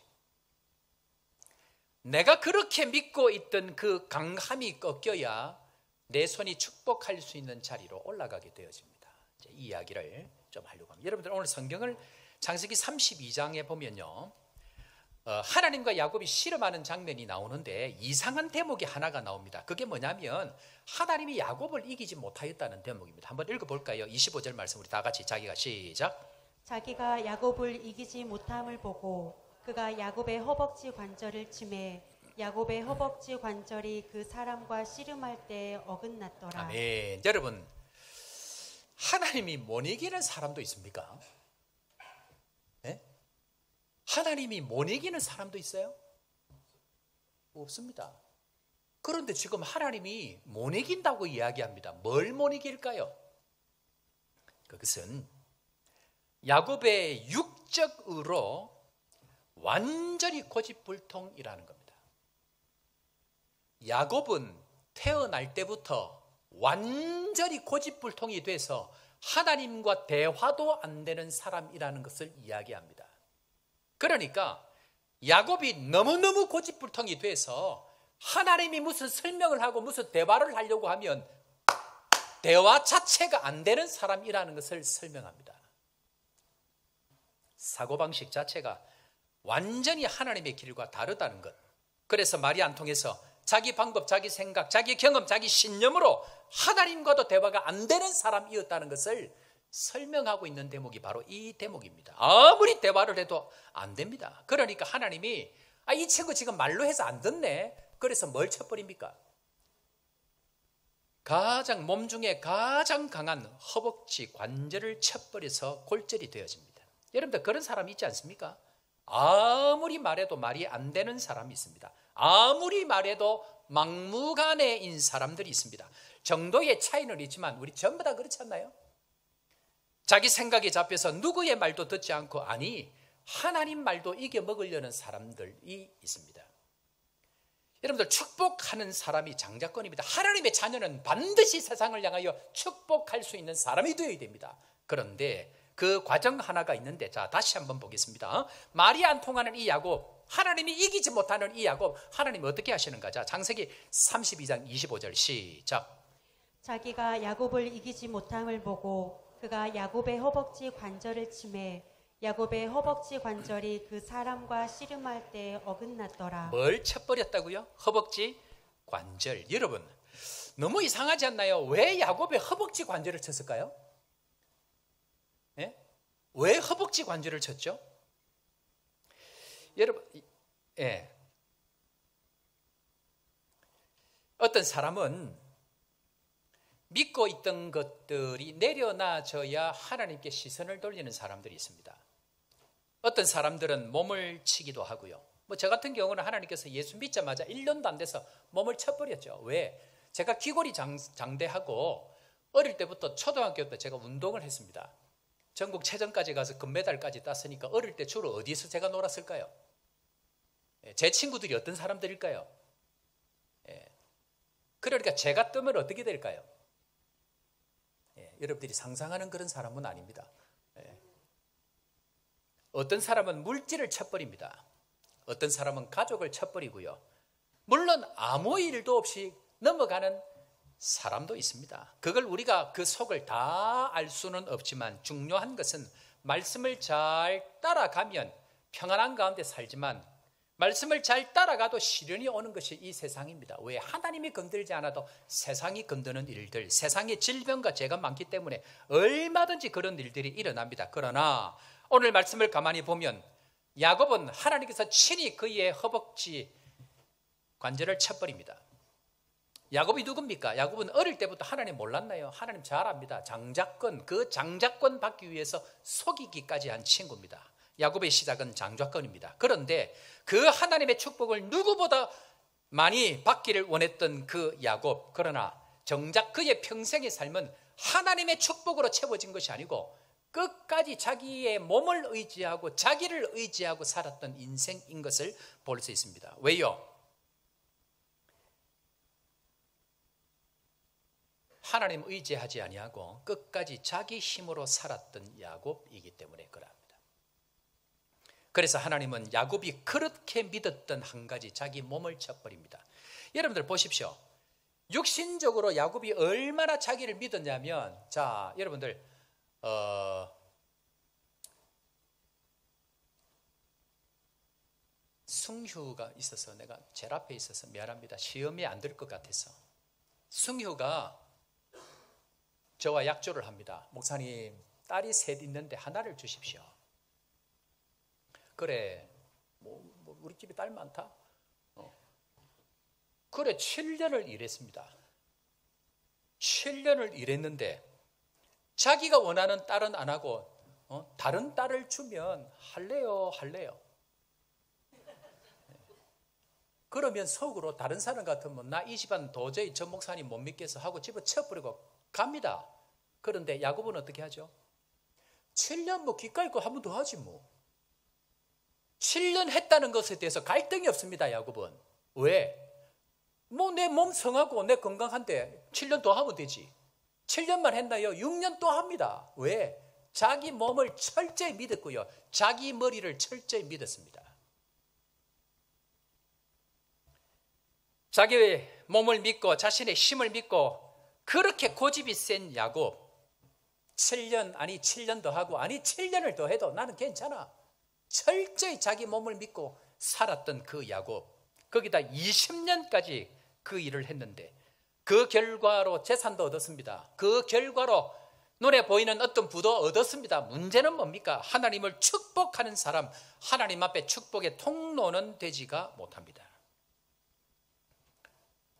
내가 그렇게 믿고 있던 그 강함이 꺾여야 내 손이 축복할 수 있는 자리로 올라가게 되어집니다. 이 이야기를 좀 하려고 합니다. 여러분들 오늘 성경을 창세기 32장에 보면요, 하나님과 야곱이 씨름하는 장면이 나오는데 이상한 대목이 하나가 나옵니다. 그게 뭐냐면 하나님이 야곱을 이기지 못하였다는 대목입니다. 한번 읽어볼까요? 25절 말씀 우리 다 같이 자기가 시작. 자기가 야곱을 이기지 못함을 보고 그가 야곱의 허벅지 관절을 치매 야곱의 허벅지 관절이 그 사람과 씨름할 때 어긋났더라. 아멘. 여러분, 하나님이 못 이기는 사람도 있습니까? 네? 하나님이 못 이기는 사람도 있어요? 없습니다. 그런데 지금 하나님이 못 이긴다고 이야기합니다. 뭘 못 이길까요? 그것은 야곱의 육적 의로 완전히 고집불통이라는 겁니다. 야곱은 태어날 때부터 완전히 고집불통이 돼서 하나님과 대화도 안 되는 사람이라는 것을 이야기합니다. 그러니까 야곱이 너무너무 고집불통이 돼서 하나님이 무슨 설명을 하고 무슨 대화를 하려고 하면 대화 자체가 안 되는 사람이라는 것을 설명합니다. 사고방식 자체가 완전히 하나님의 길과 다르다는 것. 그래서 말이 안 통해서 자기 방법, 자기 생각, 자기 경험, 자기 신념으로 하나님과도 대화가 안 되는 사람이었다는 것을 설명하고 있는 대목이 바로 이 대목입니다. 아무리 대화를 해도 안 됩니다. 그러니까 하나님이 이 친구 지금 말로 해서 안 듣네. 그래서 뭘 쳐버립니까? 몸 중에 가장 강한 허벅지 관절을 쳐버려서 골절이 되어집니다. 여러분들 그런 사람 있지 않습니까? 아무리 말해도 말이 안 되는 사람이 있습니다. 아무리 말해도 막무가내인 사람들이 있습니다. 정도의 차이는 있지만 우리 전부 다 그렇지 않나요? 자기 생각에 잡혀서 누구의 말도 듣지 않고 하나님 말도 이겨먹으려는 사람들이 있습니다. 여러분들 축복하는 사람이 장자권입니다. 하나님의 자녀는 반드시 세상을 향하여 축복할 수 있는 사람이 되어야 됩니다. 그런데 그 과정 하나가 있는데 다시 한번 보겠습니다. 말이 안 통하는 이 야곱, 하나님이 이기지 못하는 이 야곱, 하나님이 어떻게 하시는가? 창세기 32장 25절 시작. 자기가 야곱을 이기지 못함을 보고 그가 야곱의 허벅지 관절을 치매 야곱의 허벅지 관절이 그 사람과 씨름할 때 어긋났더라. 뭘 쳐버렸다고요? 허벅지 관절. 여러분 너무 이상하지 않나요? 왜 야곱의 허벅지 관절을 쳤을까요? 예? 왜 허벅지 관절을 쳤죠? 여러분, 어떤 사람은 믿고 있던 것들이 내려놔져야 하나님께 시선을 돌리는 사람들이 있습니다. 어떤 사람들은 몸을 치기도 하고요. 저 같은 경우는 하나님께서 예수 믿자마자 1년도 안 돼서 몸을 쳐버렸죠. 왜? 제가 귀골이 장대하고 어릴 때부터 초등학교 때 제가 운동을 했습니다. 전국 체전까지 가서 금메달까지 땄으니까 어릴 때 주로 어디서 제가 놀았을까요? 제 친구들이 어떤 사람들일까요? 그러니까 제가 뜨면 어떻게 될까요? 여러분들이 상상하는 그런 사람은 아닙니다. 어떤 사람은 물질을 쳐버립니다. 어떤 사람은 가족을 쳐버리고요. 물론 아무 일도 없이 넘어가는 사람도 있습니다. 그걸 우리가 그 속을 다 알 수는 없지만 중요한 것은 말씀을 잘 따라가면 평안한 가운데 살지만 말씀을 잘 따라가도 시련이 오는 것이 이 세상입니다. 왜? 하나님이 건들지 않아도 세상이 건드는 일들, 세상에 질병과 죄가 많기 때문에 얼마든지 그런 일들이 일어납니다. 그러나 오늘 말씀을 가만히 보면 야곱은 하나님께서 친히 그의 허벅지 관절을 쳐버립니다. 야곱이 누굽니까? 야곱은 어릴 때부터 하나님 몰랐나요? 하나님 잘 압니다. 장자권, 그 장자권 받기 위해서 속이기까지 한 친구입니다. 야곱의 시작은 장자권입니다. 그런데 그 하나님의 축복을 누구보다 많이 받기를 원했던 그 야곱, 그러나 정작 그의 평생의 삶은 하나님의 축복으로 채워진 것이 아니고 끝까지 자기의 몸을 의지하고 자기를 의지하고 살았던 인생인 것을 볼 수 있습니다. 왜요? 하나님 의지하지 아니하고 끝까지 자기 힘으로 살았던 야곱이기 때문에 그럽니다. 그래서 하나님은 야곱이 그렇게 믿었던 한 가지 자기 몸을 쳐버립니다. 여러분들 보십시오. 육신적으로 야곱이 얼마나 자기를 믿었냐면 여러분들 숭휴가 있어서 내가 제일 앞에 있어서 미안합니다. 시험이 안 될 것 같아서. 숭휴가 저와 약조를 합니다. 목사님, 딸이 셋 있는데 하나를 주십시오. 그래, 우리 집에 딸 많다. 그래, 7년을 일했습니다. 7년을 일했는데 자기가 원하는 딸은 안 하고 다른 딸을 주면 할래요. 그러면 속으로 다른 사람 같으면 나 이 집안 도저히 저 목사님 못 믿겠어 하고 집어쳐버리고 갑니다. 그런데 야곱은 어떻게 하죠? 7년 뭐 기꺼이 거 한 번 더 하지 뭐. 7년 했다는 것에 대해서 갈등이 없습니다. 야곱은. 왜? 뭐 내 몸 성하고 내 건강한데 7년 더 하면 되지. 7년만 했나요? 6년 또 합니다. 왜? 자기 몸을 철저히 믿었고요. 자기 머리를 철저히 믿었습니다. 자기의 몸을 믿고 자신의 힘을 믿고 그렇게 고집이 센 야곱. 7년 아니 7년 더 하고 아니 7년을 더 해도 나는 괜찮아. 철저히 자기 몸을 믿고 살았던 그 야곱. 거기다 20년까지 그 일을 했는데 그 결과로 재산도 얻었습니다. 그 결과로 눈에 보이는 어떤 부도 얻었습니다. 문제는 뭡니까? 하나님을 축복하는 사람, 하나님 앞에 축복의 통로는 되지가 못합니다.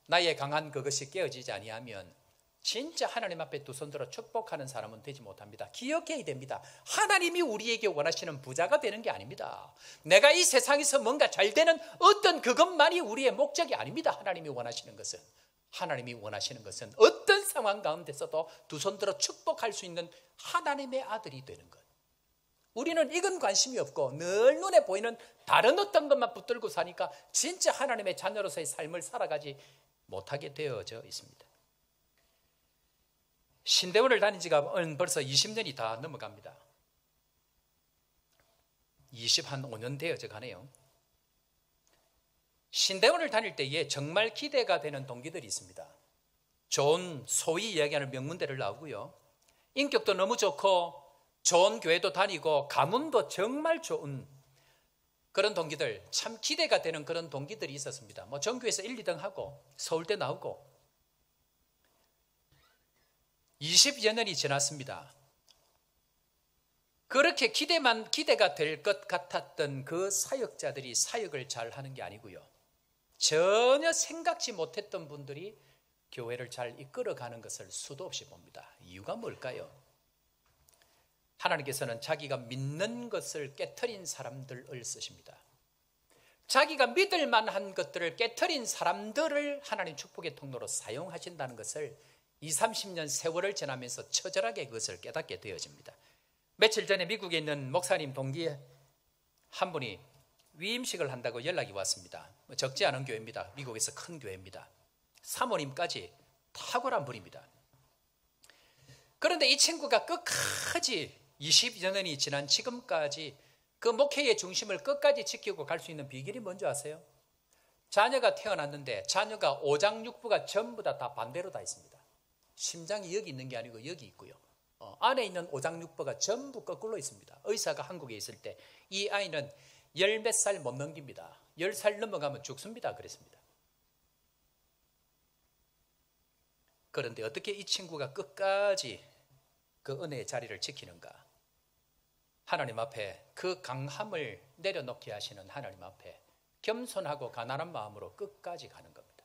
나의 강한 그것이 깨어지지 아니하면 진짜 하나님 앞에 두 손 들어 축복하는 사람은 되지 못합니다. 기억해야 됩니다. 하나님이 우리에게 원하시는 부자가 되는 게 아닙니다. 내가 이 세상에서 뭔가 잘 되는 어떤 그것만이 우리의 목적이 아닙니다. 하나님이 원하시는 것은. 하나님이 원하시는 것은 어떤 상황 가운데서도 두 손 들어 축복할 수 있는 하나님의 아들이 되는 것. 우리는 이건 관심이 없고 늘 눈에 보이는 다른 어떤 것만 붙들고 사니까 진짜 하나님의 자녀로서의 삶을 살아가지 못하게 되어져 있습니다. 신대원을 다닌 지가 벌써 20년이 다 넘어갑니다. 25년 되어져 가네요. 신대원을 다닐 때에 정말 기대가 되는 동기들이 있습니다. 좋은 소위 이야기하는 명문대를 나오고요. 인격도 너무 좋고 좋은 교회도 다니고 가문도 정말 좋은 그런 동기들, 참 기대가 되는 그런 동기들이 있었습니다. 뭐 전교에서 1, 2등 하고 서울대 나오고 20여 년이 지났습니다. 그렇게 기대가 될 것 같았던 그 사역자들이 사역을 잘 하는 게 아니고요. 전혀 생각지 못했던 분들이 교회를 잘 이끌어가는 것을 수도 없이 봅니다. 이유가 뭘까요? 하나님께서는 자기가 믿는 것을 깨트린 사람들을 쓰십니다. 자기가 믿을 만한 것들을 깨트린 사람들을 하나님 축복의 통로로 사용하신다는 것을 20, 30년 세월을 지나면서 처절하게 그것을 깨닫게 되어집니다. 며칠 전에 미국에 있는 목사님 동기 한 분이 위임식을 한다고 연락이 왔습니다. 적지 않은 교회입니다. 미국에서 큰 교회입니다. 사모님까지 탁월한 분입니다. 그런데 이 친구가 끝까지 20여 년이 지난 지금까지 그 목회의 중심을 끝까지 지키고 갈 수 있는 비결이 뭔지 아세요? 자녀가 태어났는데 자녀가 오장육부가 전부 다 반대로 다 있습니다. 심장이 여기 있는 게 아니고 여기 있고요. 안에 있는 오장육부가 전부 거꾸로 있습니다. 의사가 한국에 있을 때 이 아이는 10몇 살 못 넘깁니다. 10살 넘어가면 죽습니다. 그랬습니다. 그런데 어떻게 이 친구가 끝까지 그 은혜의 자리를 지키는가? 하나님 앞에 그 강함을 내려놓게 하시는 하나님 앞에 겸손하고 가난한 마음으로 끝까지 가는 겁니다.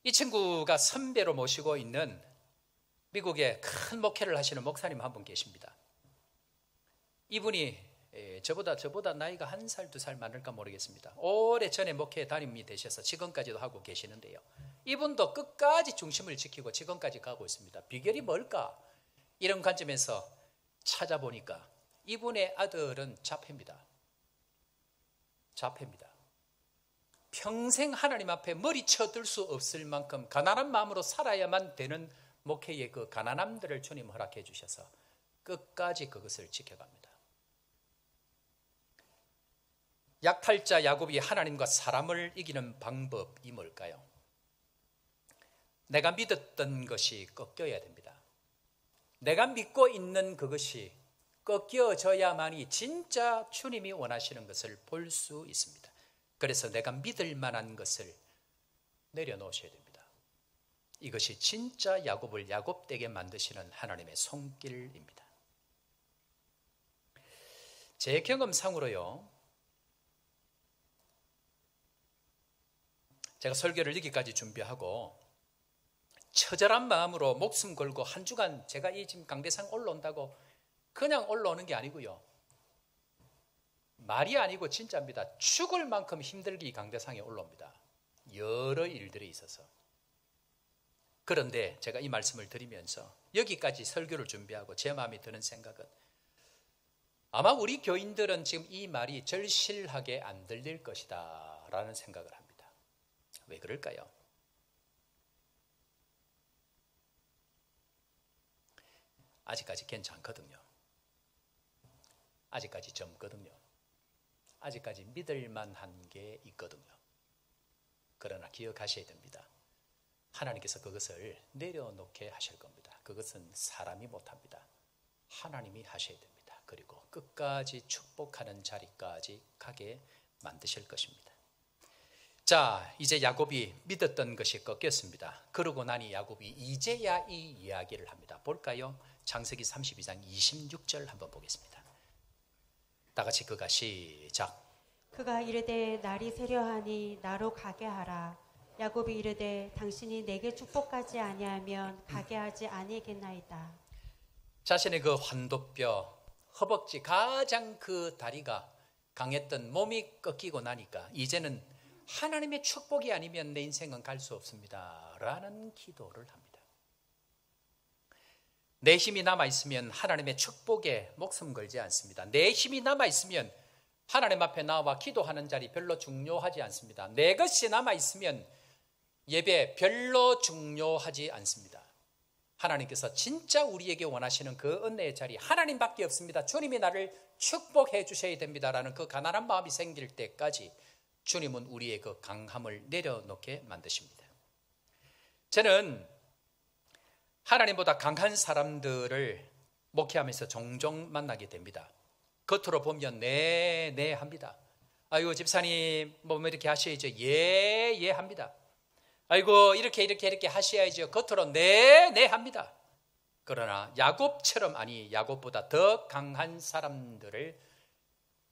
이 친구가 선배로 모시고 있는 미국에 큰 목회를 하시는 목사님 한 분 계십니다. 이분이 저보다 나이가 1살, 2살 많을까 모르겠습니다. 오래전에 목회에 담임이 되셔서 지금까지도 하고 계시는데요. 이분도 끝까지 중심을 지키고 지금까지 가고 있습니다. 비결이 뭘까? 이런 관점에서 찾아보니까 이분의 아들은 자폐입니다. 자폐입니다. 평생 하나님 앞에 머리 쳐들 수 없을 만큼 가난한 마음으로 살아야만 되는 목회의 그 가난함들을 주님 허락해 주셔서 끝까지 그것을 지켜갑니다. 약탈자 야곱이 하나님과 사람을 이기는 방법이 뭘까요? 내가 믿었던 것이 꺾여야 됩니다. 내가 믿고 있는 그것이 꺾여져야만이 진짜 주님이 원하시는 것을 볼 수 있습니다. 그래서 내가 믿을 만한 것을 내려놓으셔야 됩니다. 이것이 진짜 야곱을 야곱되게 만드시는 하나님의 손길입니다. 제 경험상으로요, 제가 설교를 여기까지 준비하고 처절한 마음으로 목숨 걸고 한 주간 제가 이 지금 강대상 올라온다고 그냥 올라오는 게 아니고요, 말이 아니고 진짜입니다. 죽을 만큼 힘들게 이 강대상에 올라옵니다. 여러 일들이 있어서. 그런데 제가 이 말씀을 드리면서 여기까지 설교를 준비하고 제 마음에 드는 생각은, 아마 우리 교인들은 지금 이 말이 절실하게 안 들릴 것이다 라는 생각을 합니다. 왜 그럴까요? 아직까지 괜찮거든요. 아직까지 젊거든요. 아직까지 믿을 만한 게 있거든요. 그러나 기억하셔야 됩니다. 하나님께서 그것을 내려놓게 하실 겁니다. 그것은 사람이 못합니다. 하나님이 하셔야 됩니다. 그리고 끝까지 축복하는 자리까지 가게 만드실 것입니다. 자, 이제 야곱이 믿었던 것이 꺾였습니다. 그러고 나니 야곱이 이제야 이 이야기를 합니다. 볼까요? 창세기 32장 26절 한번 보겠습니다. 다 같이 그가 시작. 그가 이르되 날이 새려하니 나로 가게 하라. 야곱이 이르되 당신이 내게 축복하지 아니하면 가게 하지 아니겠나이다. 자신의 그 환도뼈, 허벅지 가장 그 다리가 강했던 몸이 꺾이고 나니까 이제는 하나님의 축복이 아니면 내 인생은 갈 수 없습니다 라는 기도를 합니다. 내 힘이 남아있으면 하나님의 축복에 목숨 걸지 않습니다. 내 힘이 남아있으면 하나님 앞에 나와 기도하는 자리 별로 중요하지 않습니다. 내 것이 남아있으면 예배 별로 중요하지 않습니다. 하나님께서 진짜 우리에게 원하시는 그 은혜의 자리, 하나님밖에 없습니다. 주님이 나를 축복해 주셔야 됩니다라는 그 가난한 마음이 생길 때까지 주님은 우리의 그 강함을 내려놓게 만드십니다. 저는 하나님보다 강한 사람들을 목회하면서 종종 만나게 됩니다. 겉으로 보면 네 합니다. 아이고 집사님 뭐 이렇게 하셔야죠. 예 합니다. 아이고 이렇게 하셔야죠. 겉으로 네 합니다. 그러나 야곱처럼, 아니 야곱보다 더 강한 사람들을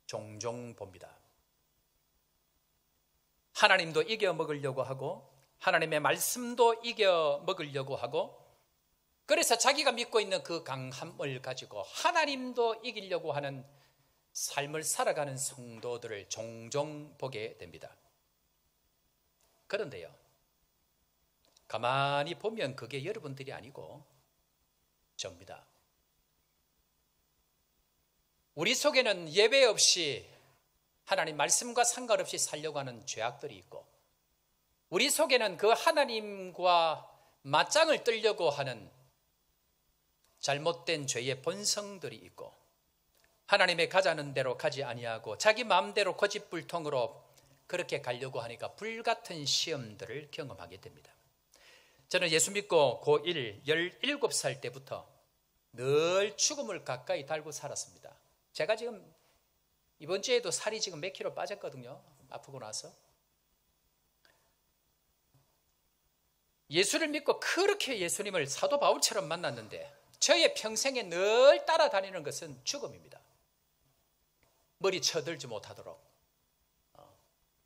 종종 봅니다. 하나님도 이겨 먹으려고 하고 하나님의 말씀도 이겨 먹으려고 하고, 그래서 자기가 믿고 있는 그 강함을 가지고 하나님도 이기려고 하는 삶을 살아가는 성도들을 종종 보게 됩니다. 그런데요, 가만히 보면 그게 여러분들이 아니고 접니다. 우리 속에는 예배 없이 하나님 말씀과 상관없이 살려고 하는 죄악들이 있고, 우리 속에는 그 하나님과 맞짱을 뜨려고 하는 잘못된 죄의 본성들이 있고, 하나님의 가자는 대로 가지 아니하고 자기 마음대로 고집불통으로 그렇게 가려고 하니까 불같은 시험들을 경험하게 됩니다. 저는 예수 믿고 고1 17살 때부터 늘 죽음을 가까이 달고 살았습니다. 제가 지금 이번 주에도 살이 지금 몇 킬로 빠졌거든요. 아프고 나서. 예수를 믿고 그렇게 예수님을 사도 바울처럼 만났는데 저의 평생에 늘 따라다니는 것은 죽음입니다. 머리 쳐들지 못하도록,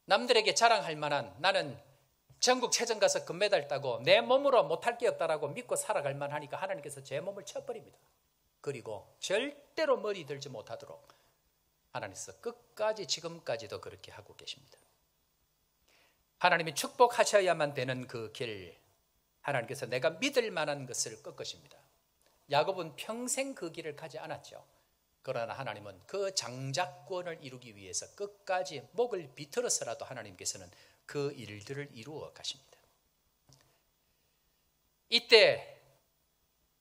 남들에게 자랑할 만한, 나는 전국체전 가서 금메달 따고 내 몸으로 못할 게 없다라고 믿고 살아갈 만하니까 하나님께서 제 몸을 쳐버립니다. 그리고 절대로 머리 들지 못하도록 하나님께서 끝까지 지금까지도 그렇게 하고 계십니다. 하나님이 축복하셔야만 되는 그 길, 하나님께서 내가 믿을 만한 것을 꺾으십니다. 야곱은 평생 그 길을 가지 않았죠. 그러나 하나님은 그 장자권을 이루기 위해서 끝까지 목을 비틀어서라도 하나님께서는 그 일들을 이루어 가십니다. 이때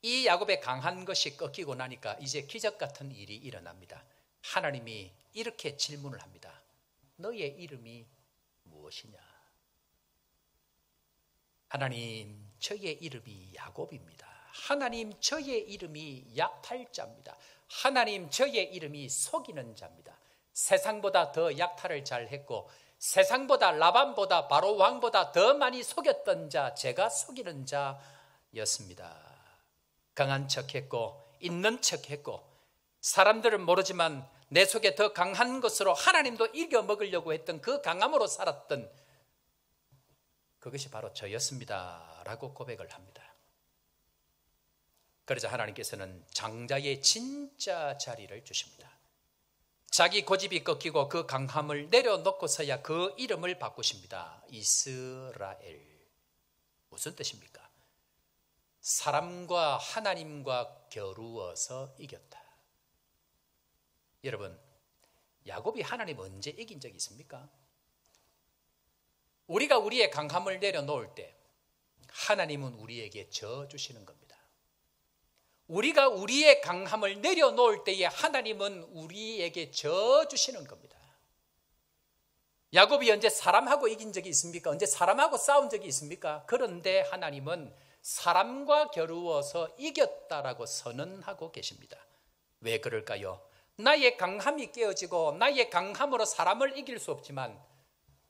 이 야곱의 강한 것이 꺾이고 나니까 이제 기적 같은 일이 일어납니다. 하나님이 이렇게 질문을 합니다. 너의 이름이 무엇이냐? 하나님, 저의 이름이 야곱입니다. 하나님, 저의 이름이 약탈자입니다. 하나님, 저의 이름이 속이는 자입니다. 세상보다 더 약탈을 잘했고 세상보다 라반보다 바로 왕보다 더 많이 속였던 자, 제가 속이는 자였습니다. 강한 척했고 있는 척했고 사람들은 모르지만 내 속에 더 강한 것으로 하나님도 이겨 먹으려고 했던 그 강함으로 살았던 그것이 바로 저였습니다 라고 고백을 합니다. 그러자 하나님께서는 장자의 진짜 자리를 주십니다. 자기 고집이 꺾이고 그 강함을 내려놓고서야 그 이름을 바꾸십니다. 이스라엘. 무슨 뜻입니까? 사람과 하나님과 겨루어서 이겼다. 여러분, 야곱이 하나님 언제 이긴 적이 있습니까? 우리가 우리의 강함을 내려놓을 때 하나님은 우리에게 져 주시는 겁니다. 우리가 우리의 강함을 내려놓을 때에 하나님은 우리에게 져 주시는 겁니다. 야곱이 언제 사람하고 이긴 적이 있습니까? 언제 사람하고 싸운 적이 있습니까? 그런데 하나님은 사람과 겨루어서 이겼다라고 선언하고 계십니다. 왜 그럴까요? 나의 강함이 깨어지고 나의 강함으로 사람을 이길 수 없지만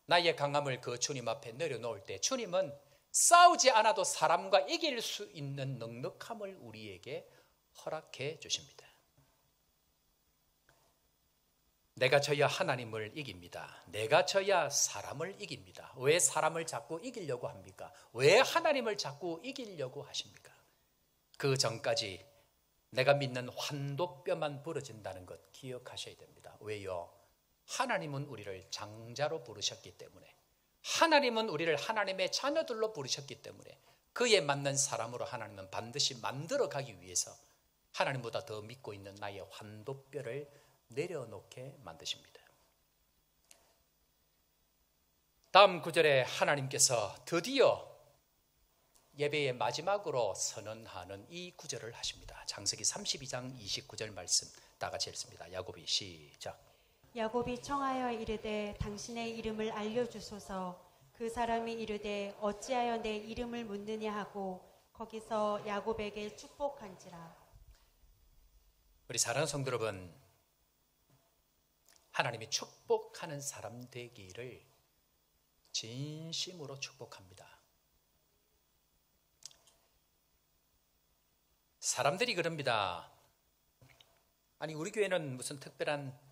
나의 강함을 그 주님 앞에 내려놓을 때 주님은 싸우지 않아도 사람과 이길 수 있는 넉넉함을 우리에게 허락해 주십니다. 내가 져야 하나님을 이깁니다. 내가 져야 사람을 이깁니다. 왜 사람을 자꾸 이기려고 합니까? 왜 하나님을 자꾸 이기려고 하십니까? 그 전까지 내가 믿는 환도뼈만 부러진다는 것 기억하셔야 됩니다. 왜요? 하나님은 우리를 장자로 부르셨기 때문에, 하나님은 우리를 하나님의 자녀들로 부르셨기 때문에 그에 맞는 사람으로 하나님은 반드시 만들어 가기 위해서 하나님보다 더 믿고 있는 나의 환도뼈를 내려놓게 만드십니다. 다음 구절에 하나님께서 드디어 예배의 마지막으로 선언하는 이 구절을 하십니다. 창세기 32장 29절 말씀 다 같이 읽습니다. 야곱이 시작. 야곱이 청하여 이르되 당신의 이름을 알려주소서. 그 사람이 이르되 어찌하여 내 이름을 묻느냐 하고 거기서 야곱에게 축복한지라. 우리 사랑하는 성도 여러분, 하나님이 축복하는 사람 되기를 진심으로 축복합니다. 사람들이 그럽니다. 아니, 우리 교회는 무슨 특별한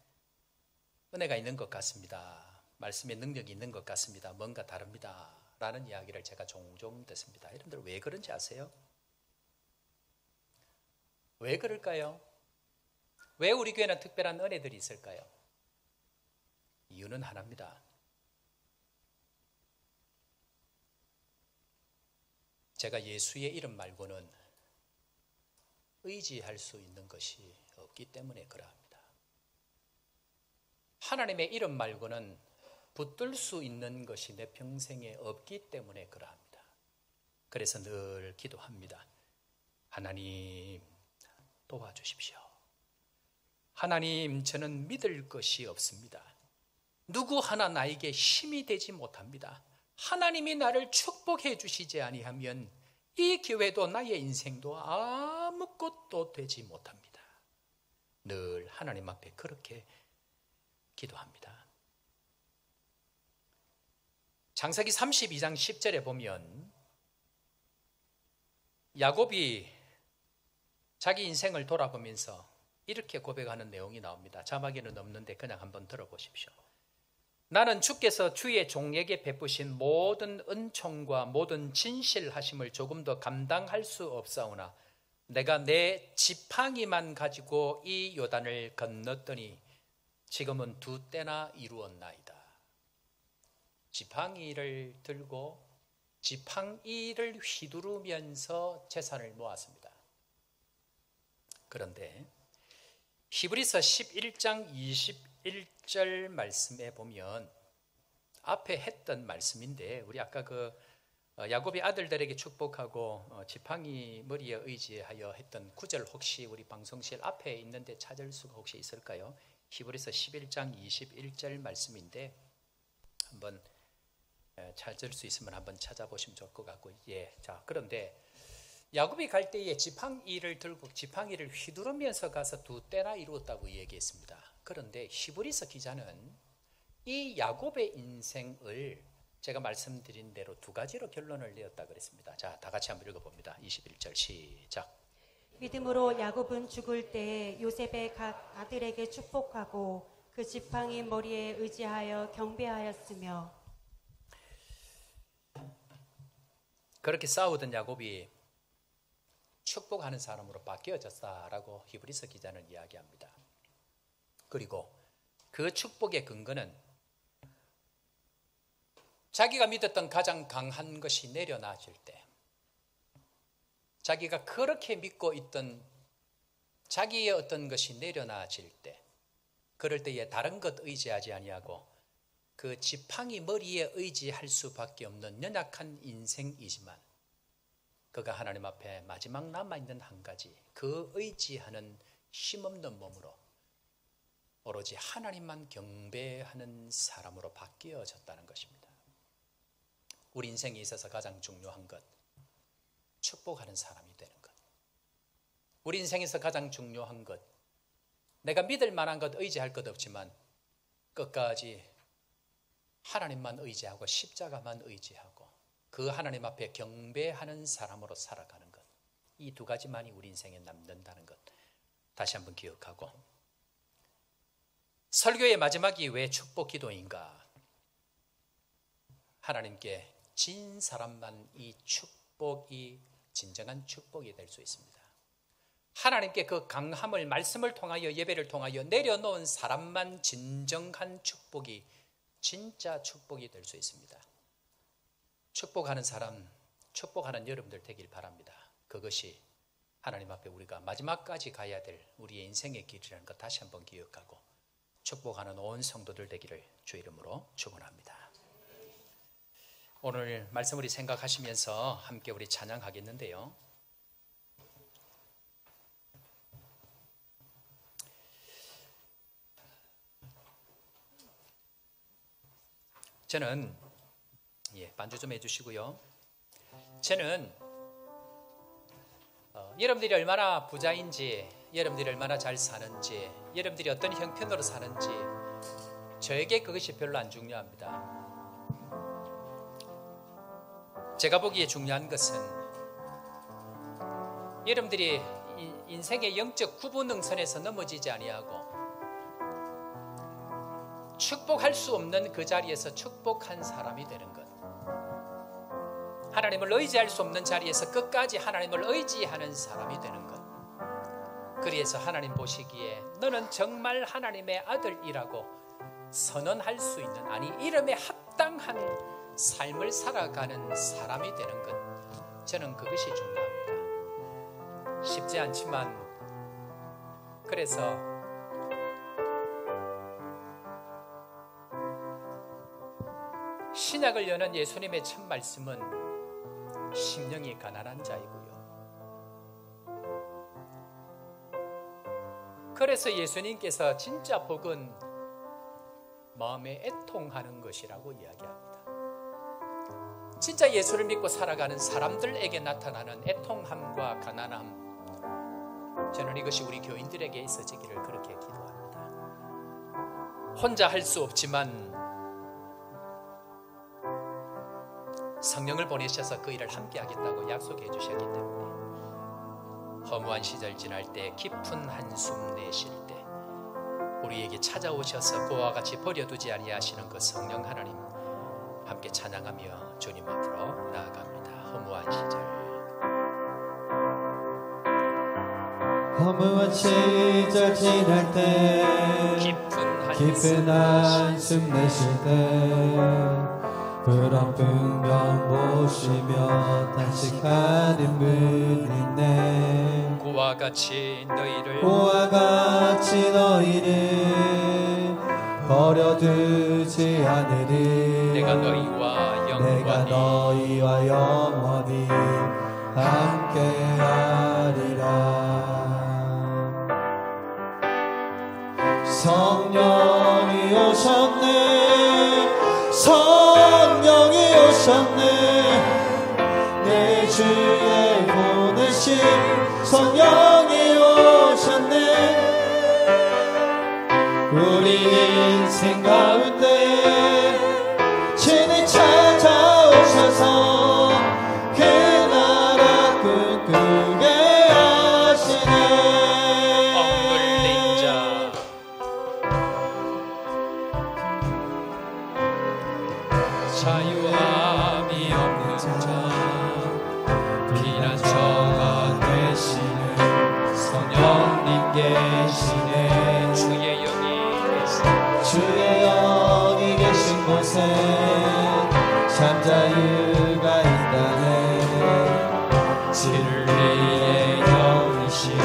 은혜가 있는 것 같습니다. 말씀의 능력이 있는 것 같습니다. 뭔가 다릅니다. 라는 이야기를 제가 종종 듣습니다. 여러분들 왜 그런지 아세요? 왜 그럴까요? 왜 우리 교회는 특별한 은혜들이 있을까요? 이유는 하나입니다. 제가 예수의 이름 말고는 의지할 수 있는 것이 없기 때문에 그러합니다. 하나님의 이름 말고는 붙들 수 있는 것이 내 평생에 없기 때문에 그러합니다. 그래서 늘 기도합니다. 하나님 도와주십시오. 하나님, 저는 믿을 것이 없습니다. 누구 하나 나에게 힘이 되지 못합니다. 하나님이 나를 축복해 주시지 아니하면 이 교회도 나의 인생도 아무것도 되지 못합니다. 늘 하나님 앞에 그렇게 기도합니다. 창세기 32장 10절에 보면 야곱이 자기 인생을 돌아보면서 이렇게 고백하는 내용이 나옵니다. 자막에는 없는데 그냥 한번 들어보십시오. 나는 주께서 주의 종에게 베푸신 모든 은총과 모든 진실하심을 조금 더 감당할 수 없사오나 내가 내 지팡이만 가지고 이 요단을 건넜더니 지금은 2때나 이루었나이다. 지팡이를 들고 지팡이를 휘두르면서 재산을 모았습니다. 그런데 히브리서 11장 21절 말씀에 보면 앞에 했던 말씀인데, 우리 아까 그 야곱이 아들들에게 축복하고 지팡이 머리에 의지하여 했던 구절 혹시 우리 방송실 앞에 있는데 찾을 수가 혹시 있을까요? 히브리서 11장 21절 말씀인데 한번 찾을 수 있으면 한번 찾아보시면 좋을 것 같고, 자, 그런데 야곱이 갈 때에 지팡이를 들고 지팡이를 휘두르면서 가서 2때나 이루었다고 얘기했습니다. 그런데 히브리서 기자는 이 야곱의 인생을 제가 말씀드린 대로 2가지로 결론을 내었다 그랬습니다. 자, 다 같이 한번 읽어봅니다. 21절 시작. 믿음으로 야곱은 죽을 때 요셉의 각 아들에게 축복하고 그 지팡이 머리에 의지하여 경배하였으며. 그렇게 싸우던 야곱이 축복하는 사람으로 바뀌어졌다라고 히브리서 기자는 이야기합니다. 그리고 그 축복의 근거는 자기가 믿었던 가장 강한 것이 내려놔질 때, 자기가 그렇게 믿고 있던 자기의 어떤 것이 내려놔질 때, 그럴 때에 다른 것 의지하지 아니하고 그 지팡이 머리에 의지할 수밖에 없는 연약한 인생이지만, 그가 하나님 앞에 마지막 남아있는 한 가지, 그 의지하는 힘없는 몸으로 오로지 하나님만 경배하는 사람으로 바뀌어졌다는 것입니다. 우리 인생에 있어서 가장 중요한 것, 축복하는 사람이 되는 것. 우리 인생에서 가장 중요한 것, 내가 믿을 만한 것 의지할 것 없지만 끝까지 하나님만 의지하고 십자가만 의지하고 그 하나님 앞에 경배하는 사람으로 살아가는 것, 이 두 가지만이 우리 인생에 남는다는 것 다시 한번 기억하고, 설교의 마지막이 왜 축복 기도인가? 하나님께 진 사람만 이 축복이 진정한 축복이 될 수 있습니다. 하나님께 그 강함을, 말씀을 통하여, 예배를 통하여 내려놓은 사람만 진정한 축복이, 진짜 축복이 될 수 있습니다. 축복하는 사람, 축복하는 여러분들 되길 바랍니다. 그것이 하나님 앞에 우리가 마지막까지 가야 될 우리의 인생의 길이라는 것 다시 한번 기억하고 축복하는 온 성도들 되기를 주 이름으로 축원합니다. 오늘 말씀 우리 생각하시면서 함께 우리 찬양하겠는데요. 저는 반주 좀 해주시고요. 저는 여러분들이 얼마나 부자인지, 여러분들이 얼마나 잘 사는지, 여러분들이 어떤 형편으로 사는지 저에게 그것이 별로 안 중요합니다. 제가 보기에 중요한 것은 여러분들이 인생의 영적 구분능선에서 넘어지지 아니하고 축복할 수 없는 그 자리에서 축복한 사람이 되는 것, 하나님을 의지할 수 없는 자리에서 끝까지 하나님을 의지하는 사람이 되는 것. 그래서 하나님 보시기에 너는 정말 하나님의 아들이라고 선언할 수 있는, 아니 이름에 합당한 삶을 살아가는 사람이 되는 것, 저는 그것이 중요합니다. 쉽지 않지만, 그래서 신약을 여는 예수님의 첫 말씀은 심령이 가난한 자이고요. 그래서 예수님께서 진짜 복은 마음에 애통하는 것이라고 이야기합니다. 진짜 예수를 믿고 살아가는 사람들에게 나타나는 애통함과 가난함, 저는 이것이 우리 교인들에게 있어지기를 그렇게 기도합니다. 혼자 할 수 없지만 성령을 보내셔서 그 일을 함께 하겠다고 약속해 주셨기 때문에 허무한 시절 지날 때, 깊은 한숨 내쉴 때 우리에게 찾아오셔서 그와 같이 버려두지 아니하시는 그 성령 하나님 함께 찬양하며 주님 앞으로 나아갑니다. 허무한 시절, 허무한 시절 지날 때, 깊은 한숨 내쉴 때, 그런 풍경 보시며 단식하는 분 있네. 그와 같이 너희를 버려두지 않으리. 내가 너희와 영원히 함께하리라. 성령이 오셨네, 성령이 오셨네, 내 주에 보내신 성령이 오셨네. 우리 인생 가운데 친히 찾아오셔서 그 나라 꿈꾸게 하시네. 억눌린 자, 자유함이 없는 자, 피난처가 되시는 성령님 계시네. 주의 영이 계시네. 진리의 영이신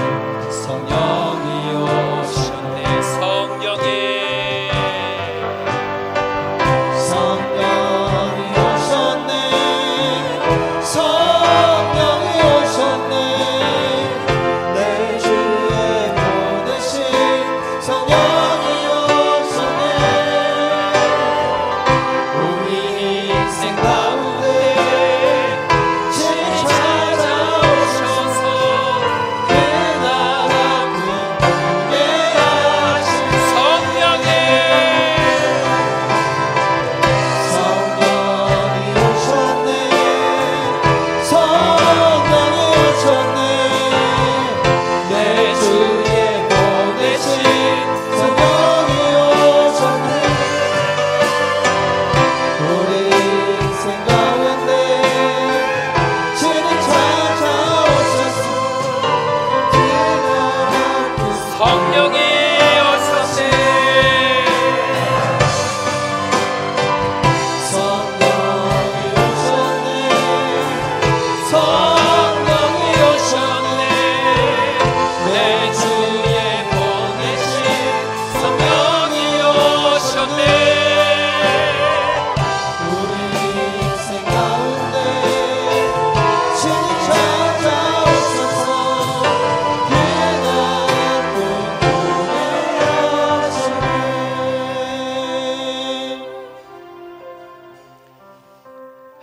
성령이 오셨네. 성령이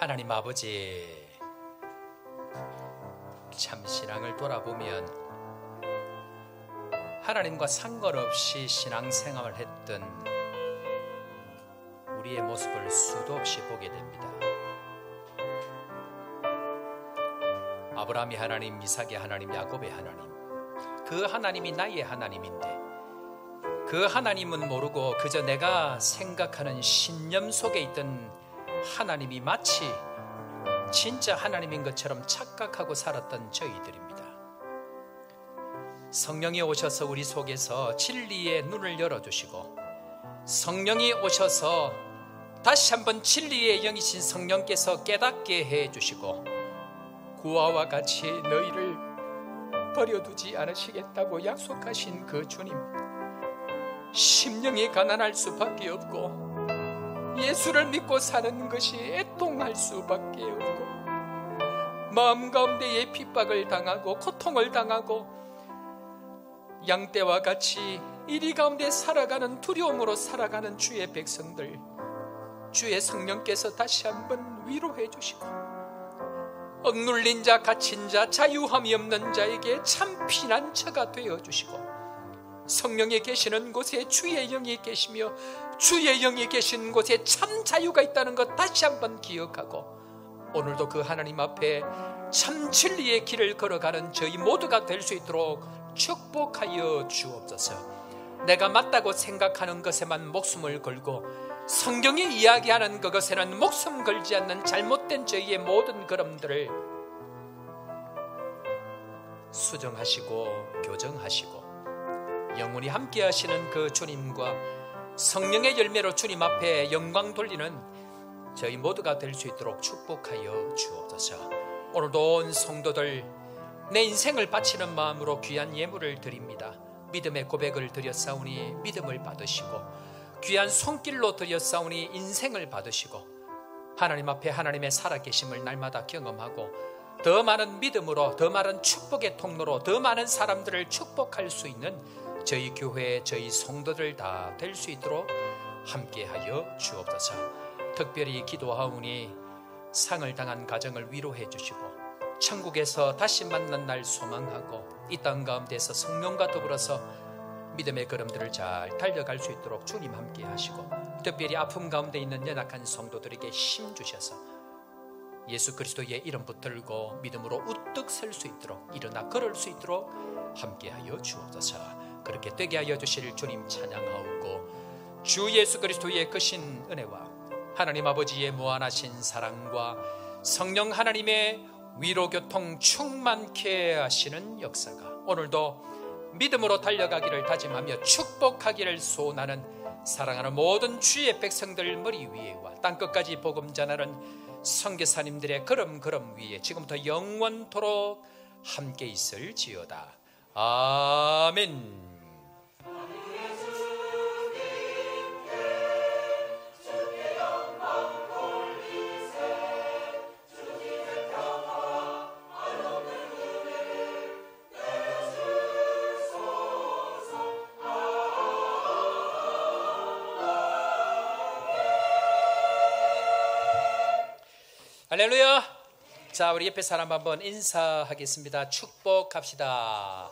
하나님 아버지, 참 신앙을 돌아보면 하나님과 상관없이 신앙생활을 했던 우리의 모습을 수도 없이 보게 됩니다. 아브라함의 하나님, 이삭의 하나님, 야곱의 하나님, 그 하나님이 나의 하나님인데 그 하나님은 모르고 그저 내가 생각하는 신념 속에 있던 하나님이 마치 진짜 하나님인 것처럼 착각하고 살았던 저희들입니다. 성령이 오셔서 우리 속에서 진리의 눈을 열어주시고, 성령이 오셔서 다시 한번 진리의 영이신 성령께서 깨닫게 해주시고, 구하와 같이 너희를 버려두지 않으시겠다고 약속하신 그 주님, 심령이 가난할 수밖에 없고 예수를 믿고 사는 것이 애통할 수밖에 없고 마음 가운데에 핍박을 당하고 고통을 당하고 양떼와 같이 이리 가운데 살아가는 두려움으로 살아가는 주의 백성들, 주의 성령께서 다시 한번 위로해 주시고 억눌린 자, 갇힌 자, 자유함이 없는 자에게 참 피난처가 되어 주시고, 성령이 계시는 곳에 주의 영이 계시며 주의 영이 계신 곳에 참 자유가 있다는 것 다시 한번 기억하고, 오늘도 그 하나님 앞에 참 진리의 길을 걸어가는 저희 모두가 될 수 있도록 축복하여 주옵소서. 내가 맞다고 생각하는 것에만 목숨을 걸고 성경이 이야기하는 그것에는 목숨 걸지 않는 잘못된 저희의 모든 걸음들을 수정하시고 교정하시고 영원히 함께 하시는 그 주님과 성령의 열매로 주님 앞에 영광 돌리는 저희 모두가 될 수 있도록 축복하여 주옵소서. 오늘도 온 성도들 내 인생을 바치는 마음으로 귀한 예물을 드립니다. 믿음의 고백을 드렸사오니 믿음을 받으시고, 귀한 손길로 드렸사오니 인생을 받으시고, 하나님 앞에 하나님의 살아계심을 날마다 경험하고 더 많은 믿음으로, 더 많은 축복의 통로로 더 많은 사람들을 축복할 수 있는 저희 교회, 저희 성도들 다 될 수 있도록 함께하여 주옵소서. 특별히 기도하오니 상을 당한 가정을 위로해 주시고, 천국에서 다시 만난 날 소망하고 이 땅 가운데서 성령과 더불어서 믿음의 걸음들을 잘 달려갈 수 있도록 주님 함께 하시고, 특별히 아픔 가운데 있는 연약한 성도들에게 힘 주셔서 예수 그리스도의 이름 붙들고 믿음으로 우뚝 설 수 있도록, 일어나 걸을 수 있도록 함께하여 주옵소서. 그렇게 되게 하여 주실 주님 찬양하오고, 주 예수 그리스도의 크신 은혜와 하나님 아버지의 무한하신 사랑과 성령 하나님의 위로교통 충만케 하시는 역사가 오늘도 믿음으로 달려가기를 다짐하며 축복하기를 소원하는 사랑하는 모든 주의 백성들 머리 위에와 땅끝까지 복음 전하는 선교사님들의 걸음 위에 지금부터 영원토록 함께 있을지어다. 아멘. 할렐루야. 자, 우리 옆에 사람 한번 인사하겠습니다. 축복합시다.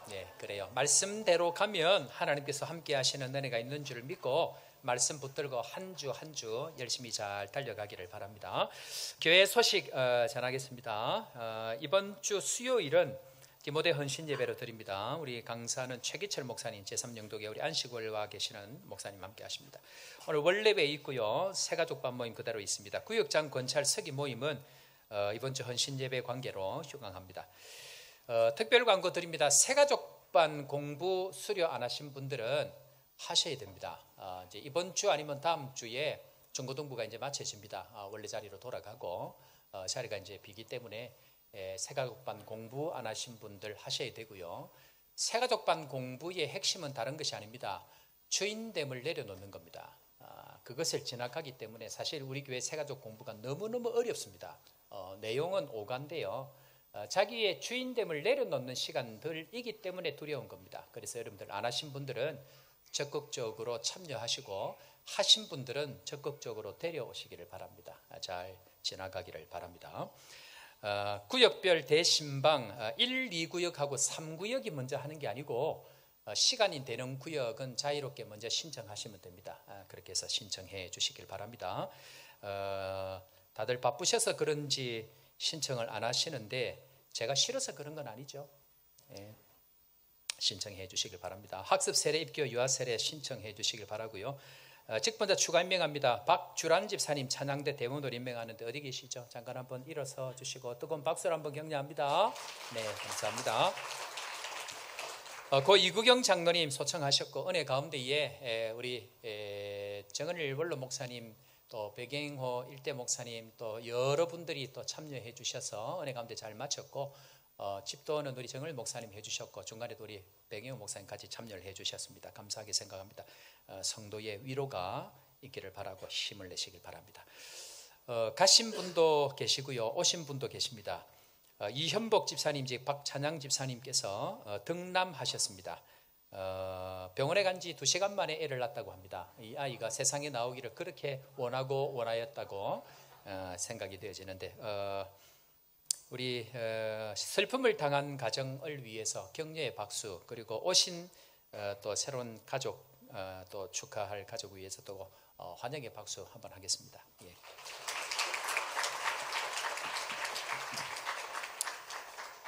네, 그래요. 말씀대로 가면 하나님께서 함께 하시는 은혜가 있는 줄을 믿고 말씀 붙들고 한 주 한 주 열심히 잘 달려가기를 바랍니다. 교회 소식 전하겠습니다. 이번 주 수요일은 디모데 헌신 예배로 드립니다. 우리 강사는 최기철 목사님, 제3영독에 우리 안식월과 계시는 목사님 함께 하십니다. 오늘 원래배 있고요. 새가족반 모임 그대로 있습니다. 구역장 권찰 서기 모임은 이번 주 헌신 예배 관계로 휴강합니다. 특별 광고 드립니다. 새가족반 공부 수료 안 하신 분들은 하셔야 됩니다. 이제 이번 주 아니면 다음 주에 중고등부가 이제 마쳐집니다. 원래 자리로 돌아가고 자리가 이제 비기 때문에 새가족반 공부 안 하신 분들 하셔야 되고요. 새가족반 공부의 핵심은 다른 것이 아닙니다. 주인됨을 내려놓는 겁니다. 그것을 지나가기 때문에 사실 우리 교회 새가족 공부가 너무너무 어렵습니다. 내용은 오간데요. 자기의 주인됨을 내려놓는 시간들이기 때문에 두려운 겁니다. 그래서 여러분들 안 하신 분들은 적극적으로 참여하시고 하신 분들은 적극적으로 데려오시기를 바랍니다. 잘 지나가기를 바랍니다. 구역별 대신방 1, 2구역하고 3구역이 먼저 하는 게 아니고 시간이 되는 구역은 자유롭게 먼저 신청하시면 됩니다. 그렇게 해서 신청해 주시길 바랍니다. 다들 바쁘셔서 그런지 신청을 안 하시는데 제가 싫어서 그런 건 아니죠. 신청해 주시길 바랍니다. 학습 세례, 입교, 유아 세례 신청해 주시길 바라고요. 직분자 추가 임명합니다. 박주란 집사님 찬양대 대문으로 임명하는데 어디 계시죠? 잠깐 한번 일어서 주시고 뜨거운 박수를 한번 격려합니다. 네, 감사합니다. 고 이구경 장로님 소청하셨고 은혜 가운데에 우리 정은일 원로 목사님 또 백영호 일대 목사님 또 여러분들이 또 참여해 주셔서 은혜 가운데 잘 마쳤고 집도는 우리 정을 목사님 해주셨고 중간에도 우리 백영호 목사님 같이 참여를 해주셨습니다. 감사하게 생각합니다. 성도의 위로가 있기를 바라고 힘을 내시길 바랍니다. 가신 분도 계시고요, 오신 분도 계십니다. 이현복 집사님, 즉 박찬양 집사님께서 등남하셨습니다. 병원에 간 지 2시간 만에 애를 낳았다고 합니다. 이 아이가 세상에 나오기를 그렇게 원하고 원하였다고 생각이 되어지는데 우리 슬픔을 당한 가정을 위해서 격려의 박수, 그리고 오신 또 새로운 가족 또 축하할 가족을 위해서도 환영의 박수 한번 하겠습니다. 예.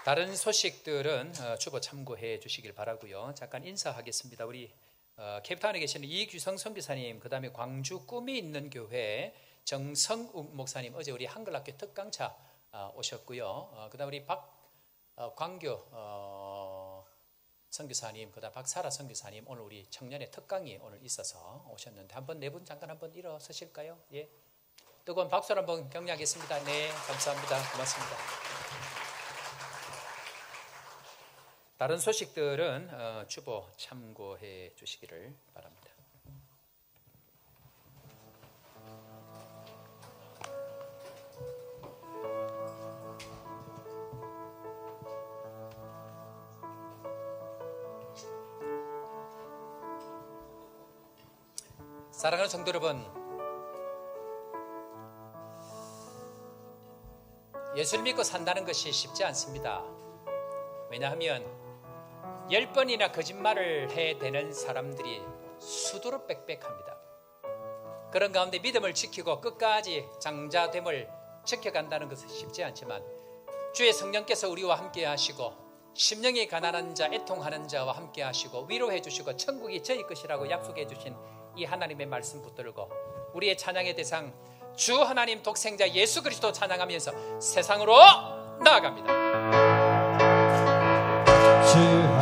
다른 소식들은 주보 참고해 주시길 바라고요. 잠깐 인사하겠습니다. 우리 케이프타운에 계시는 이규성 선교사님, 그 다음에 광주 꿈이 있는 교회 정성욱 목사님, 어제 우리 한글학교 특강차 오셨고요. 그 다음 우리 박광교 선교사님, 그 다음 박사라 선교사님, 오늘 우리 청년의 특강이 오늘 있어서 오셨는데 한번 네 분 잠깐 한번 일어서실까요? 예, 뜨거운 박수를 한번 격려하겠습니다. 네, 감사합니다. 고맙습니다. 다른 소식들은 주보 참고해 주시기를 바랍니다. 사랑하는 성도 여러분, 예수를 믿고 산다는 것이 쉽지 않습니다. 왜냐하면 10번이나 거짓말을 해대는 사람들이 수두룩 빽빽합니다. 그런 가운데 믿음을 지키고 끝까지 장자됨을 지켜간다는 것은 쉽지 않지만 주의 성령께서 우리와 함께 하시고 심령이 가난한 자, 애통하는 자와 함께 하시고 위로해 주시고 천국이 저희 것이라고 약속해 주신 이 하나님의 말씀 붙들고 우리의 찬양의 대상 주 하나님 독생자 예수 그리스도 찬양하면서 세상으로 나아갑니다. 주